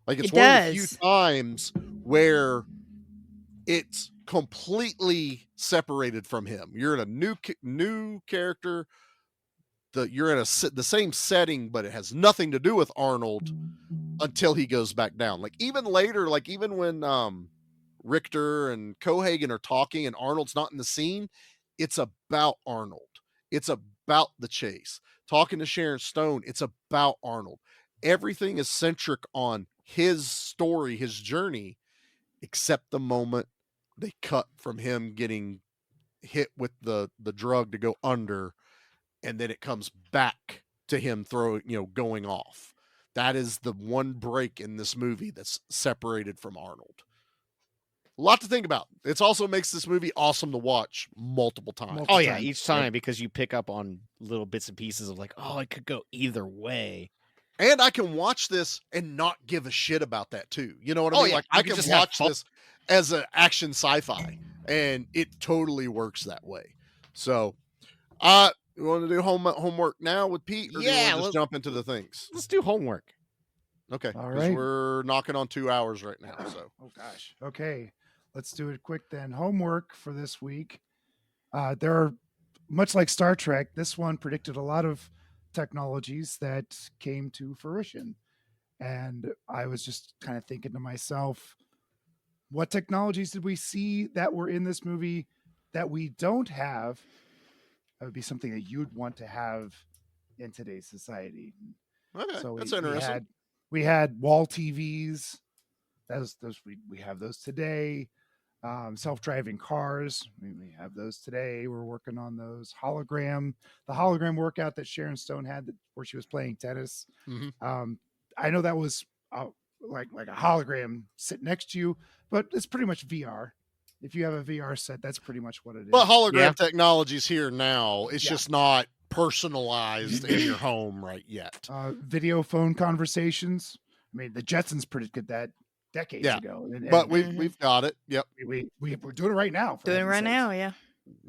Like it's one of the few times where it's completely separated from him. You're in a new character. You're in the same setting, but it has nothing to do with Arnold until he goes back down. Like even later, like even when Richter and Cohagen are talking and Arnold's not in the scene, it's about Arnold. It's about the chase. Talking to Sharon Stone, it's about Arnold. Everything is centric on his story, his journey, except the moment they cut from him getting hit with the drug to go under. And then it comes back to him going off. That is the one break in this movie that's separated from Arnold. A lot to think about. It also makes this movie awesome to watch multiple times. Each time, because you pick up on little bits and pieces of like, oh, it could go either way. And I can watch this and not give a shit about that too. You know what I mean? Yeah. Like I can watch this as an action sci-fi, and it totally works that way. So, you want to do homework now with Pete? Or do you want to just jump into the things? Let's do homework. Okay. All right. We're knocking on 2 hours right now. So. Oh gosh. Okay. Let's do it quick then. Homework for this week. There are, much like Star Trek, this one predicted a lot of technologies that came to fruition. And I was just kind of thinking to myself, what technologies did we see that were in this movie that we don't have? That would be something that you'd want to have in today's society. Okay, so that's interesting. We had wall TVs. We have those today. Self-driving cars. We have those today. We're working on those. The hologram workout that Sharon Stone had where she was playing tennis. Mm-hmm. I know that was like a hologram sitting next to you, but it's pretty much VR. If you have a VR set, that's pretty much what it is. But hologram technology's here now. It's just not personalized in your home right yet. Video phone conversations. I mean, the Jetsons predicted that decades ago. But we've got it. Yep. We're doing it right now. Doing it right now, yeah.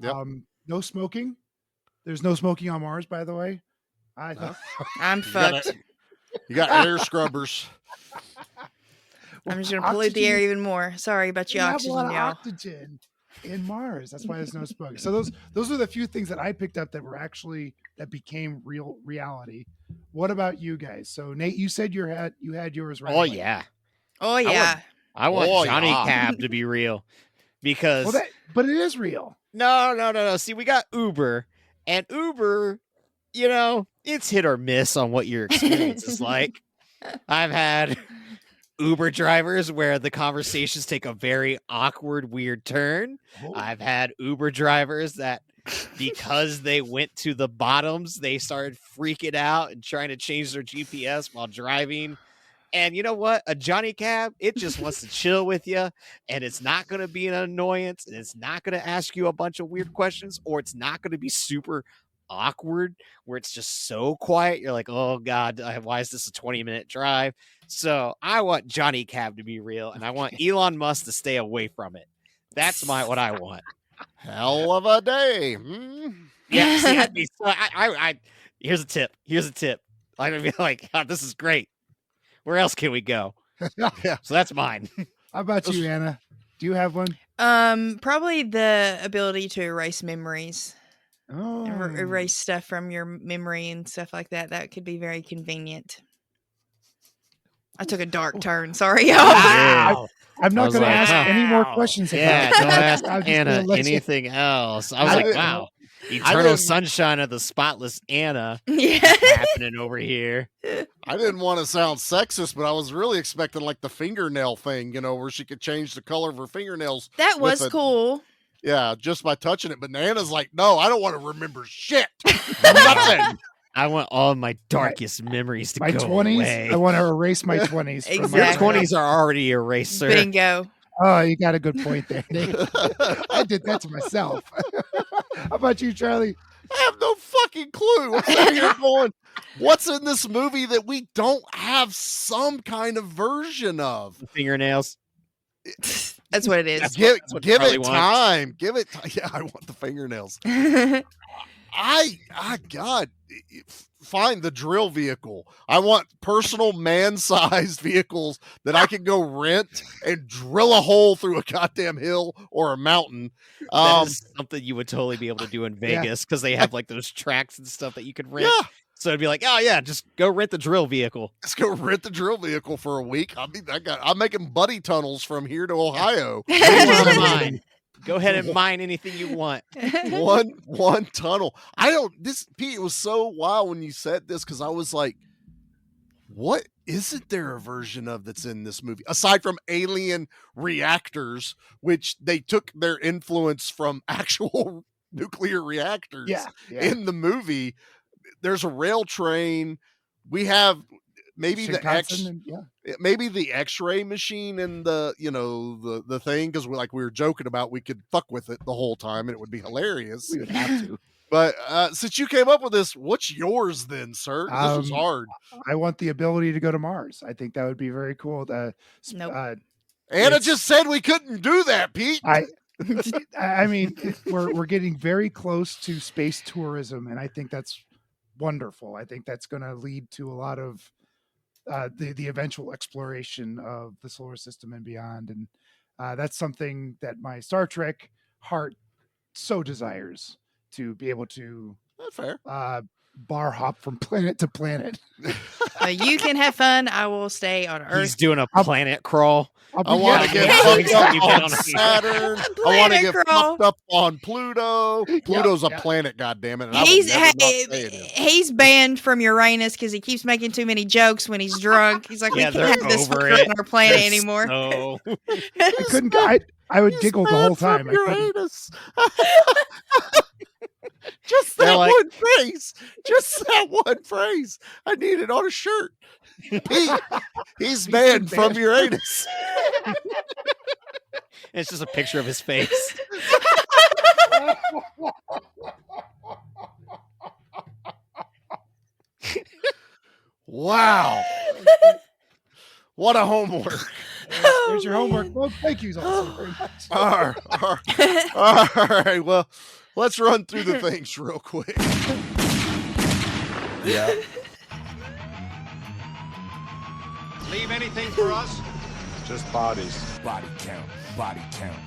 Yep. No smoking. There's no smoking on Mars, by the way. I'm fucked. You got air scrubbers. I'm just going to pollute the air even more. Sorry about your oxygen, y'all. y'all. In Mars. That's why there's no smoking. So those are the few things that I picked up that were actually that became reality. What about you guys? So Nate, you said you had yours right. Oh yeah. Oh yeah. I want Johnny Cab to be real because but it is real. No. See, we got Uber, and Uber, it's hit or miss on what your experience is like. I've had Uber drivers where the conversations take a very awkward, weird turn. Oh. I've had Uber drivers that because they went to the bottoms, they started freaking out and trying to change their GPS while driving. And you know what? A Johnny Cab, it just wants to chill with you, and it's not going to be an annoyance, and it's not going to ask you a bunch of weird questions, or it's not going to be super awkward where it's just so quiet. You're like, oh God, why is this a 20-minute drive? So I want Johnny Cab to be real, and I want Elon Musk to stay away from it. That's what I want. Hell of a day. Yeah. See, here's a tip. I'm gonna be like, oh, this is great. Where else can we go? Yeah. So that's mine. How about you, Anna? Do you have one? Probably the ability to erase memories. Oh. Erase stuff from your memory and stuff like that. That could be very convenient. I took a dark turn. Sorry, y'all. Wow. I'm not going to ask any more questions. Yeah, don't ask Anna anything else. I was like, wow. Eternal Sunshine of the Spotless Anna happening over here. I didn't want to sound sexist, but I was really expecting like the fingernail thing, where she could change the color of her fingernails. That was cool. Yeah, just by touching it. But Nana's like, no, I don't want to remember shit. Nothing. I want all my darkest memories to my go 20s. away. I want to erase my 20s. Exactly. Your 20s are already erased, sir. Bingo. Oh, you got a good point there, Nate. I did that to myself. How about you, Charlie? I have no fucking clue. I'm sitting here going, what's in this movie that we don't have some kind of version of? Fingernails. That's what it is. Give Charlie it wants. time. Give it time. Yeah, I want the fingernails. God, find the drill vehicle. I want personal man-sized vehicles that I can go rent and drill a hole through a goddamn hill or a mountain. That is something you would totally be able to do in Vegas because they have like those tracks and stuff that you could rent. Yeah. So it'd be like, oh yeah, just go rent the drill vehicle. Let's go rent the drill vehicle for a week. I'm making buddy tunnels from here to Ohio. Mine. Go ahead and mine anything you want. one tunnel. Pete, it was so wild when you said this because I was like, what isn't there a version of that's in this movie aside from alien reactors, which they took their influence from actual nuclear reactors in the movie. There's a rail train. We have maybe maybe the X-ray machine in the the thing because we were joking about we could fuck with it the whole time and it would be hilarious. We would have to. But since you came up with this, what's yours then, sir? This was hard. I want the ability to go to Mars. I think that would be very cool. Nope. Anna just said we couldn't do that, Pete. I mean, we're getting very close to space tourism, and I think that's wonderful. I think that's going to lead to a lot of the eventual exploration of the solar system and beyond. And that's something that my Star Trek heart so desires, to be able to bar hop from planet to planet. You can have fun. I will stay on Earth. He's doing a planet crawl. I want to get fucked up on Saturn. I want to get fucked up on Pluto. Pluto's a planet, goddammit. He's banned from Uranus because he keeps making too many jokes when he's drunk. He's like, we can't have this fucker on our planet anymore. I couldn't. I would giggle the whole time. Uranus. Just that one phrase. Just that one phrase. I need it on a shirt. Pete, he's banned from Uranus. It's just a picture of his face. Wow. What a homework. There's your homework. Well, thank you also very much. All right. Well, let's run through the things real quick. Yeah. Leave anything for us? Just bodies. Body count, body count,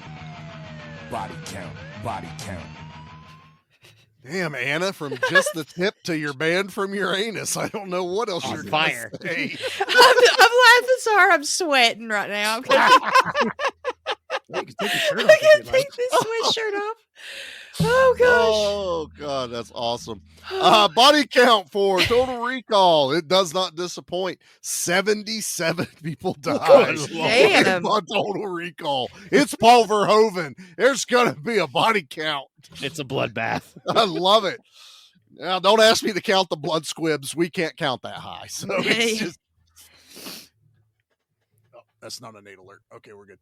body count, body count. Damn, Anna, from just the tip to your banned from Uranus. I don't know what else you're fire. Gonna say. I'm laughing so hard I'm sweating right now. I'm gonna take this sweatshirt off. Oh gosh. Oh god, that's awesome. Body count for Total Recall. It does not disappoint. 77 people died Damn. on Total Recall. It's Paul Verhoeven. There's gonna be a body count. It's a bloodbath. I love it. Now, don't ask me to count the blood squibs. We can't count that high. So it's just. Oh, that's not a Nate alert. Okay, we're good.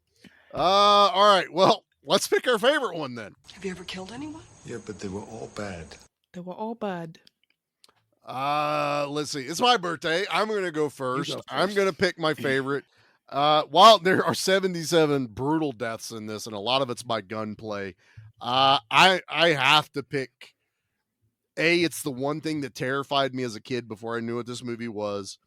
All right. Well, let's pick our favorite one then. Have you ever killed anyone? Yeah, but they were all bad. They were all bad. Let's see. It's my birthday. I'm going to go first. I'm going to pick my favorite. While there are 77 brutal deaths in this, and a lot of it's by gunplay, I have to pick. It's the one thing that terrified me as a kid before I knew what this movie was.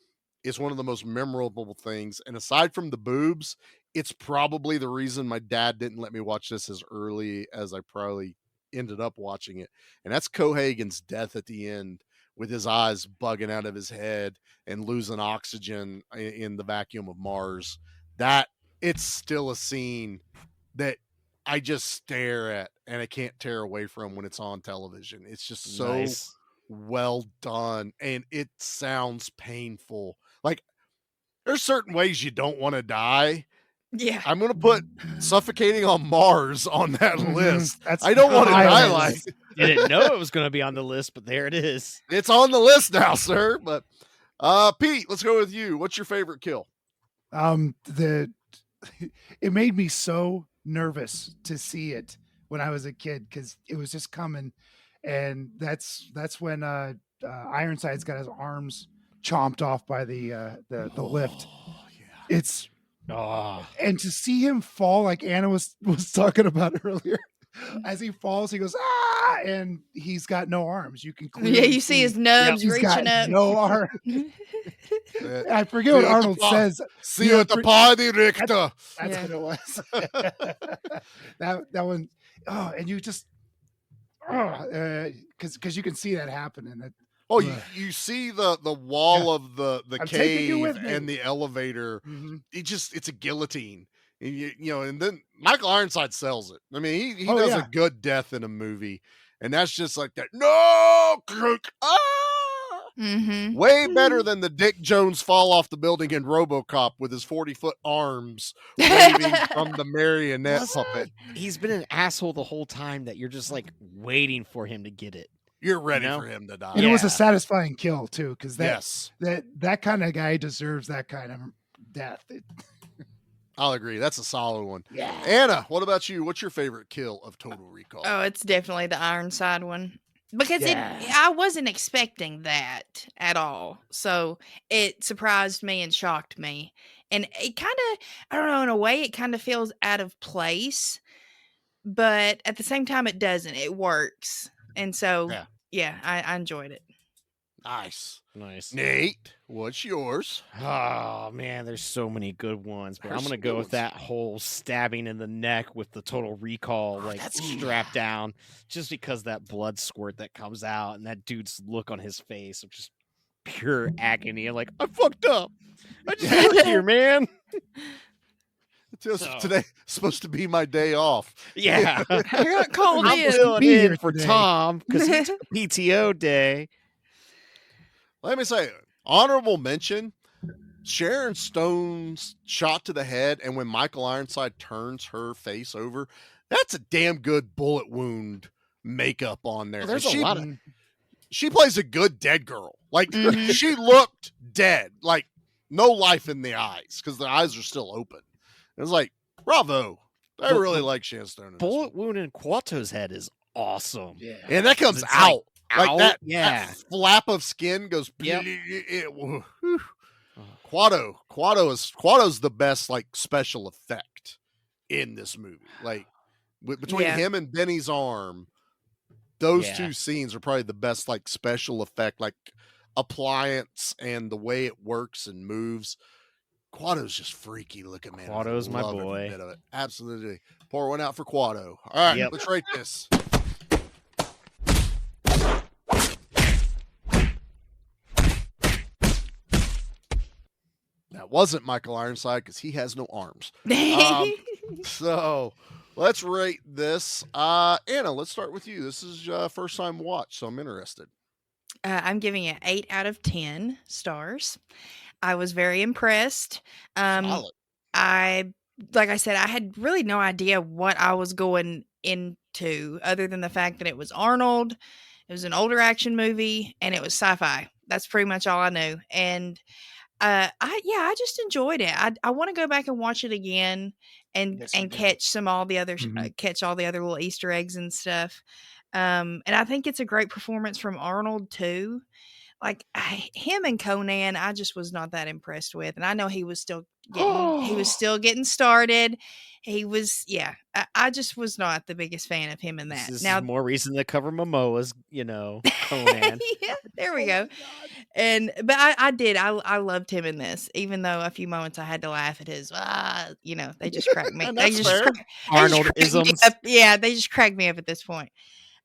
It's one of the most memorable things. And aside from the boobs, it's probably the reason my dad didn't let me watch this as early as I probably ended up watching it. And that's Cohagen's death at the end with his eyes bugging out of his head and losing oxygen in the vacuum of Mars. That it's still a scene that I just stare at and I can't tear away from when it's on television. It's just so Nice. well done and it sounds painful. Like there's certain ways you don't want to die. Yeah. I'm going to put suffocating on Mars on that list. That's I don't want to high die on the like list. Didn't know it was going to be on the list, but there it is. it's on the list now, sir. But Pete, let's go with you. What's your favorite kill? It made me so nervous to see it when I was a kid because it was just coming, and that's when Ironsides got his arms chomped off by the lift. Yeah. It's and to see him fall like Anna was talking about earlier. As he falls, he goes and he's got no arms. You can clearly you see his nubs he's reaching got up. no arm. I forget what Arnold says. See you at the party, Richter. That's what it was. that one. Oh, and you just because you can see that happening. Oh, you see the wall of the I'm taking you cave with me. and the elevator. Mhm. It's a guillotine. And and then Michael Ironside sells it. I mean, he Oh, does yeah. a good death in a movie. And that's just like that. No! Mm-hmm. Way better than the Dick Jones fall off the building in RoboCop with his 40-foot arms waving from the marionette puppet. He's been an asshole the whole time that you're just like waiting for him to get it. You're ready You know? for him to die. And it was a satisfying kill too, because Yes. that kind of guy deserves that kind of death. I'll agree. That's a solid one. Yeah. Anna, what about you? What's your favorite kill of Total Recall? Oh, it's definitely the Ironside one. Because Yeah. I wasn't expecting that at all. So it surprised me and shocked me. And it kind of, I don't know, in a way, it kind of feels out of place. But at the same time, it doesn't. It works. And so, yeah, I enjoyed it. Nice. Nate, what's yours? Oh man, there's so many good ones, but There's I'm gonna some go good with ones. that whole stabbing in the neck with the Total Recall, like strapped down, just because that blood squirt that comes out and that dude's look on his face of just pure agony. I'm like, I fucked up. I just worked here, man. Today supposed to be my day off. Yeah, I got called I'm in. filling be in here for today. Tom because he took a PTO day. Let me say, honorable mention, Sharon Stone's shot to the head, and when Michael Ironside turns her face over, that's a damn good bullet wound makeup on there. There's And a lot of she plays a good dead girl. Like she looked dead, like no life in the eyes because the eyes are still open. It was like, bravo. I The- really the like Sharon Stone. in this bullet wound in Quato's head is awesome. Yeah. And that comes It's out. Like out, that, yeah. that flap of skin goes. Yep. Quato's the best like special effect in this movie. Like between Yeah. him and Benny's arm, those Yeah. two scenes are probably the best like special effect, like appliance and the way it works and moves. Quato's just freaky looking, man. Quato's my Love every boy. bit of it. Absolutely. Pour one out for Quato. All right, Yep. let's rate this. That wasn't Michael Ironside because he has no arms. So let's rate this. Anna, let's start with you. This is first time watch, so I'm interested. I'm giving it 8 out of 10 stars. I was very impressed. Solid. Like I said, I had really no idea what I was going into other than the fact that it was Arnold. It was an older action movie and it was sci-fi. That's pretty much all I knew. And I just enjoyed it. I want to go back and watch it again and catch all the other catch all the other little Easter eggs and stuff. And I think it's a great performance from Arnold too. Like him and Conan, I just was not that impressed with, and I know he was still getting started. He was, I just was not the biggest fan of him in that. This Now, is more reason to cover Momoa's, Conan. yeah, there we go. But I loved him in this, even though a few moments I had to laugh at his, they just cracked me. And They that's just fair. crack- they just cracked me Arnold-isms. up. Yeah, they just cracked me up at this point.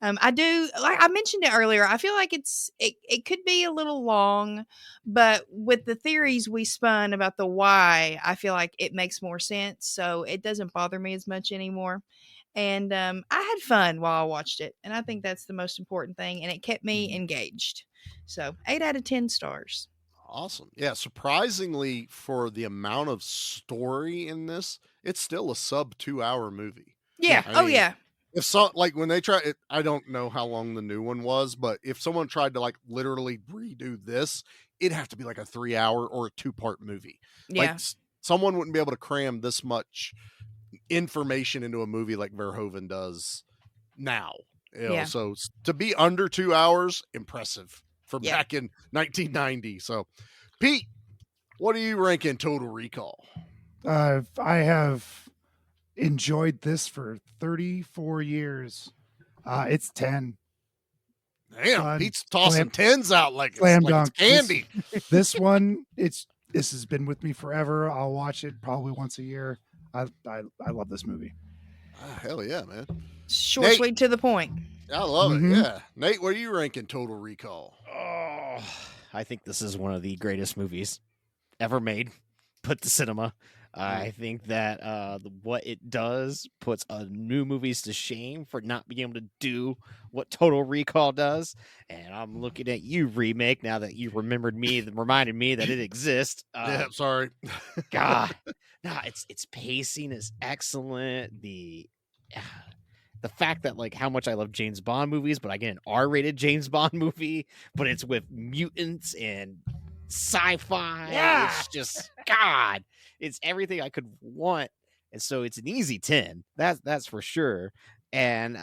I do, like I mentioned it earlier, I feel like it could be a little long, but with the theories we spun about the why, I feel like it makes more sense. So it doesn't bother me as much anymore. And I had fun while I watched it, and I think that's the most important thing. And it kept me engaged. So 8 out of 10 stars. Awesome. Yeah, surprisingly for the amount of story in this, it's still a sub 2-hour movie. Yeah. I mean, Yeah. if so, like when they try it, I don't know how long the new one was, but if someone tried to like literally redo this, it'd have to be like a 3-hour or a 2-part movie. Yeah. Like someone wouldn't be able to cram this much information into a movie like Verhoeven does now. Yeah. So to be under 2 hours, impressive for Yeah. back in 1990. So, Pete, what do you rank in Total Recall? I have enjoyed this for 34 years. It's 10. Damn, Pete's tossing 10s out like slam it's dunk. candy. This one, this has been with me forever. I'll watch it probably once a year. I love this movie. Hell yeah, man. Short, Nate, sweet, to the point. I love Mhm. it. Yeah. Nate, what are you ranking Total Recall? Oh, I think this is one of the greatest movies ever made. Put to cinema. I think that what it does puts new movies to shame for not being able to do what Total Recall does. And I'm looking at you, remake, now that you reminded me that it exists. Yeah, sorry. God, its pacing is excellent. The fact that like how much I love James Bond movies, but I get an R-rated James Bond movie, but it's with mutants and sci-fi. Yeah. It's just God. It's everything I could want, and so it's an easy 10. That's for sure. And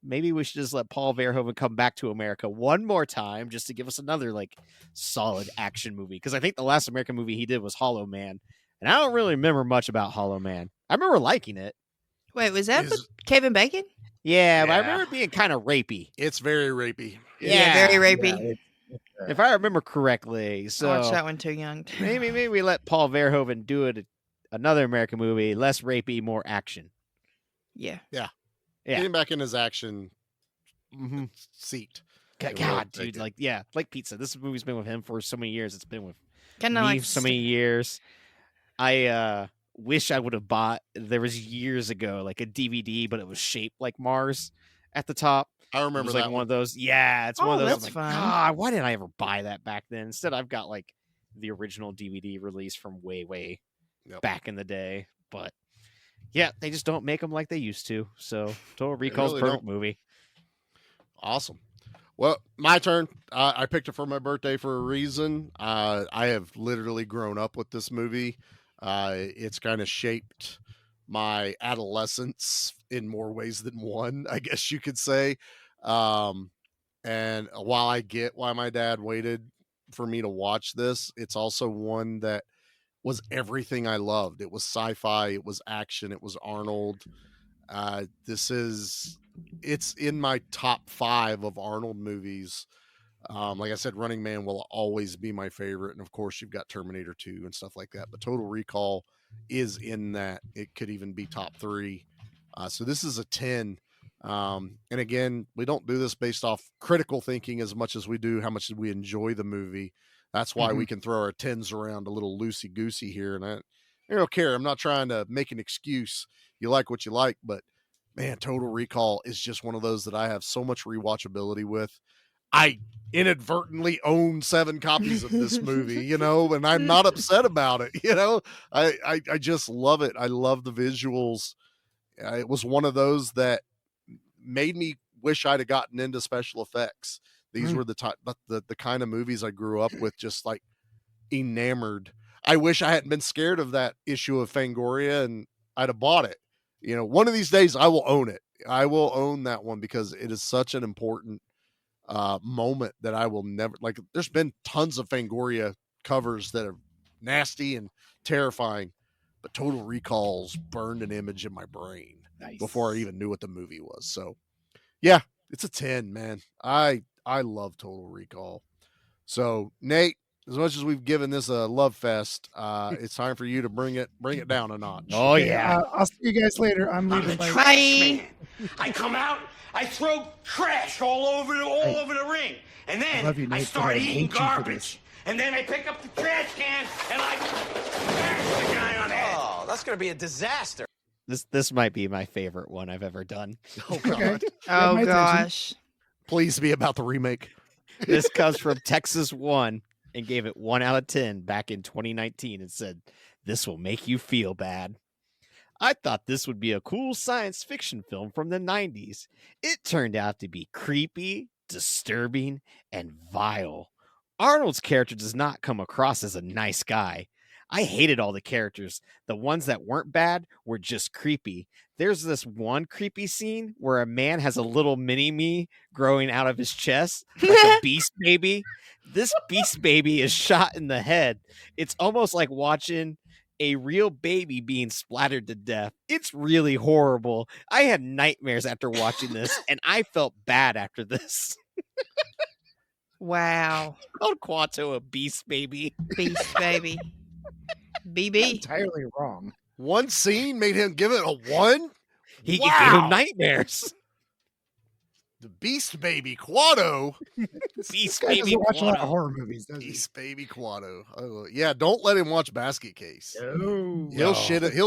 maybe we should just let Paul Verhoeven come back to America one more time, just to give us another like solid action movie. Because I think the last American movie he did was Hollow Man, and I don't really remember much about Hollow Man. I remember liking it. Wait, was that with Kevin Bacon? Yeah, but I remember it being kind of rapey. It's very rapey. Yeah, very rapey. Yeah, If I remember correctly. So I watched that one too young. maybe we let Paul Verhoeven do it. Another American movie, less rapey, more action. Yeah. Getting back in his action seat. God, dude, like Pete said, this movie's been with him for so many years. It's been with Kind of me like so many years. I wish I would have bought. There was years ago like a DVD, but it was shaped like Mars at the top. I remember It was that like one of those. Yeah, it's one of those. that's I'm like, fun. God, why didn't I ever buy that back then? Instead, I've got like the original DVD release from way back in the day. But yeah, they just don't make them like they used to. So Total Recall's really perfect don't. movie. Awesome. Well, my turn. I picked it for my birthday for a reason. I have literally grown up with this movie. It's kind of shaped my adolescence in more ways than one, I guess you could say. And while I get why my dad waited for me to watch this, it's also one that was everything I loved. It was sci-fi, it was action, it was Arnold. It's in my top 5 of Arnold movies. Like I said, Running Man will always be my favorite. And of course you've got Terminator 2 and stuff like that, but Total Recall is in that. It could even be top 3. So this is a 10. And again, we don't do this based off critical thinking as much as we do how much we enjoy the movie. That's why we can throw our 10s around a little loosey goosey here. And I don't care. I'm not trying to make an excuse. You like what you like, but man, Total Recall is just one of those that I have so much rewatchability with. I inadvertently own 7 copies of this movie, and I'm not upset about it. I just love it. I love the visuals. It was one of those that made me wish I'd have gotten into special effects. These were the kind of movies I grew up with, just like enamored. I wish I hadn't been scared of that issue of Fangoria and I'd have bought it. One of these days I will own it. I will own that one because it is such an important moment that I will never there's been tons of Fangoria covers that are nasty and terrifying, but Total Recall's burned an image in my brain before I even knew what the movie was. So yeah, it's a 10, man. I love Total Recall. So Nate, as much as we've given this a love fest, it's time for you to bring it down a notch. Oh yeah. I'll see you guys later. I'm leaving. Bye. I come out, I throw trash all over the ring, and then love you, Nate, I but start I eating hate you for garbage, this. and then I pick up the trash can and I bash the guy on the head. Oh, that's gonna be a disaster. This might be my favorite one I've ever done. Oh God! Okay. Oh my attention. gosh. Please be about the remake. This comes from Texas One and gave it 1 out of 10 back in 2019 and said, "This will make you feel bad. I thought this would be a cool science fiction film from the 90s. It turned out to be creepy, disturbing, and vile. Arnold's character does not come across as a nice guy. I hated all the characters. The ones that weren't bad were just creepy. There's this one creepy scene where a man has a little mini-me growing out of his chest, like a beast baby. This beast baby is shot in the head. It's almost like watching a real baby being splattered to death. It's really horrible. I had nightmares after watching this, and I felt bad after this." Wow. Called Quato a beast baby. Beast baby. BB. Entirely wrong. One scene made him give it a 1. He gave him nightmares. The Beast Baby Quado. Beast Guy baby doesn't watch a lot of Quato. horror movies, does he? Beast Baby Quado. Oh, yeah, don't let him watch Basket Case. Oh. He'll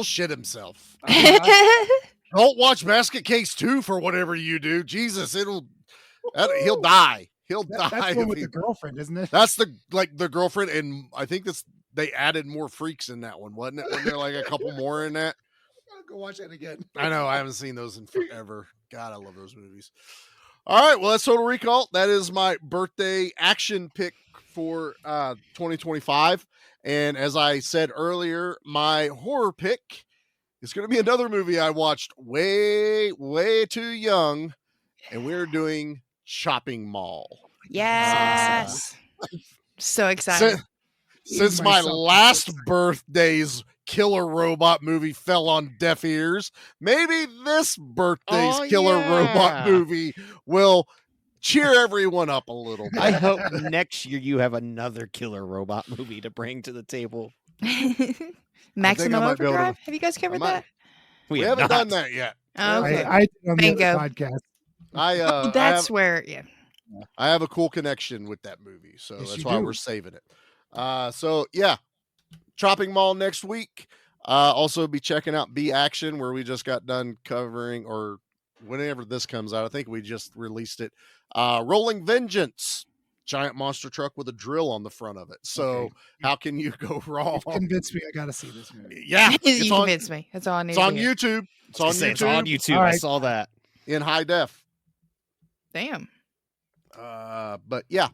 shit himself. Uh-huh. Don't watch Basket Case 2 for whatever you do. Jesus, he'll die. He'll die. That's the one if with he- the girlfriend, isn't it? That's the girlfriend, and I think they added more freaks in that one, wasn't it? Wasn't there like a couple more in that? I'll go watch that again. I know, I haven't seen those in forever. God, I love those movies. All right, well, that's Total Recall. That is my birthday action pick for 2025. And as I said earlier, my horror pick is going to be another movie I watched way, way too young, and we're doing Chopping Mall. Yes. So excited. Since my last birthday's killer robot movie fell on deaf ears, maybe this birthday's killer robot movie will cheer everyone up a little bit. I hope next year you have another killer robot movie to bring to the table. Maximum might be able to- Overdrive? Have you guys covered that? We have haven't not. done that yet. Oh, okay. I did on the Bingo. other podcast. That's where, yeah. I have a cool connection with that movie, so Yes, that's you why do. we're saving it. So yeah, Chopping Mall next week. Also be checking out B Action, where we just got done covering, or whenever this comes out, I think we just released it. Rolling Vengeance, giant monster truck with a drill on the front of it. So Okay. how can you go wrong? You've convinced me I got to see this movie. Yeah, You convinced me. That's all I need It's to on hear. YouTube. It's on YouTube. It's on YouTube. All I right. saw that. in high def. Damn. But yeah,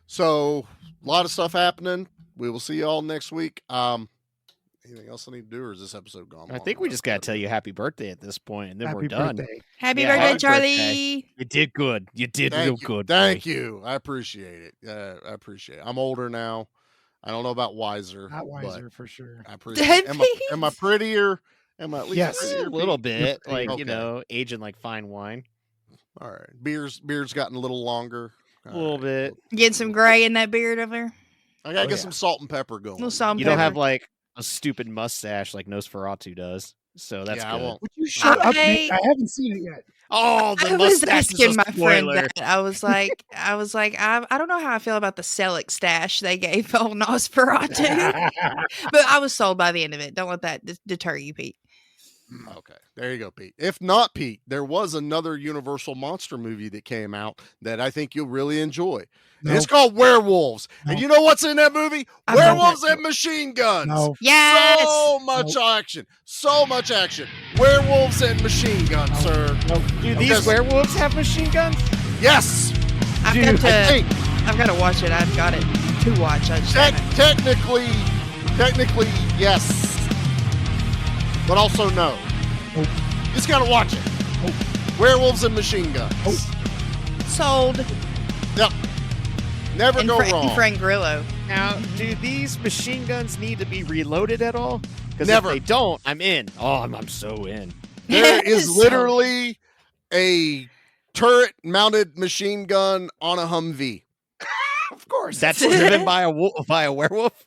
so a lot of stuff happening. We will see you all next week. Anything else I need to do, or is this episode gone? I long think we enough? just got to tell you happy birthday at this point, and then we're Happy done. birthday. Happy Yeah, birthday, happy Charlie. birthday. You did good. You did real Thank you. good. Thank boy. you. I appreciate it. I appreciate it. I'm older now. I don't know about wiser. Not but wiser for sure. I appreciate it. Am I prettier? Am I at least Yes. prettier? A little Pete? bit, like Okay. you know, aging like fine wine. All right. Beard's gotten a little longer. A little bit. Getting some gray in that beard over there. I gotta Oh, get yeah. some salt and pepper going. little salt and You pepper. don't have like a stupid mustache like Nosferatu does, so that's Yeah, I good. won't. Would you shut up? Okay. Nate? I haven't seen it yet. Oh, the I was mustache is asking a my friend spoiler. that. I was like, I don't know how I feel about the Selleck stash they gave on Nosferatu, but I was sold by the end of it. Don't let that deter you, Pete. Okay, there you go, Pete. If not, Pete, there was another Universal monster movie that came out that I think you'll really enjoy. And it's called Werewolves. And you know what's in that movie? I love Werewolves that and machine guns. No. Yes. So much action. So much action. Werewolves and machine guns, sir. Do these werewolves have machine guns? Yes. I've Dude, got to. I think I've got to watch it. I've got it to watch. I just haven't. technically, yes. But also no. You just gotta watch it. Werewolves and machine guns. Sold. Yep. Never And go wrong. and Frank Grillo. Now, do these machine guns need to be reloaded at all? Because if Never. they don't, I'm in. Oh, I'm so in. There is So- literally a turret-mounted machine gun on a Humvee. Of course, that's driven by a werewolf.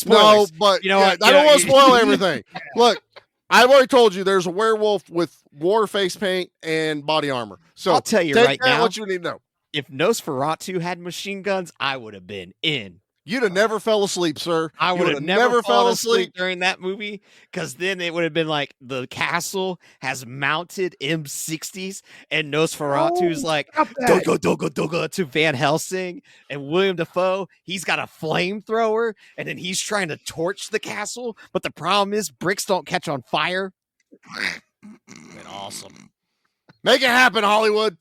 No, Spoilers. but You know yeah, what? I You don't know, want to you- spoil everything. Look, I've already told you there's a werewolf with war face paint and body armor. So I'll tell you take right that now. what you need to know. If Nosferatu had machine guns, I would have been in. You'd have never fell asleep, sir. I You would would have never fell fallen asleep during that movie, because then it would have been like the castle has mounted M60s and Nosferatu's like doga doga doga to Van Helsing, and William Dafoe, he's got a flamethrower and then he's trying to torch the castle, but the problem is bricks don't catch on fire. Been awesome. Make it happen, Hollywood.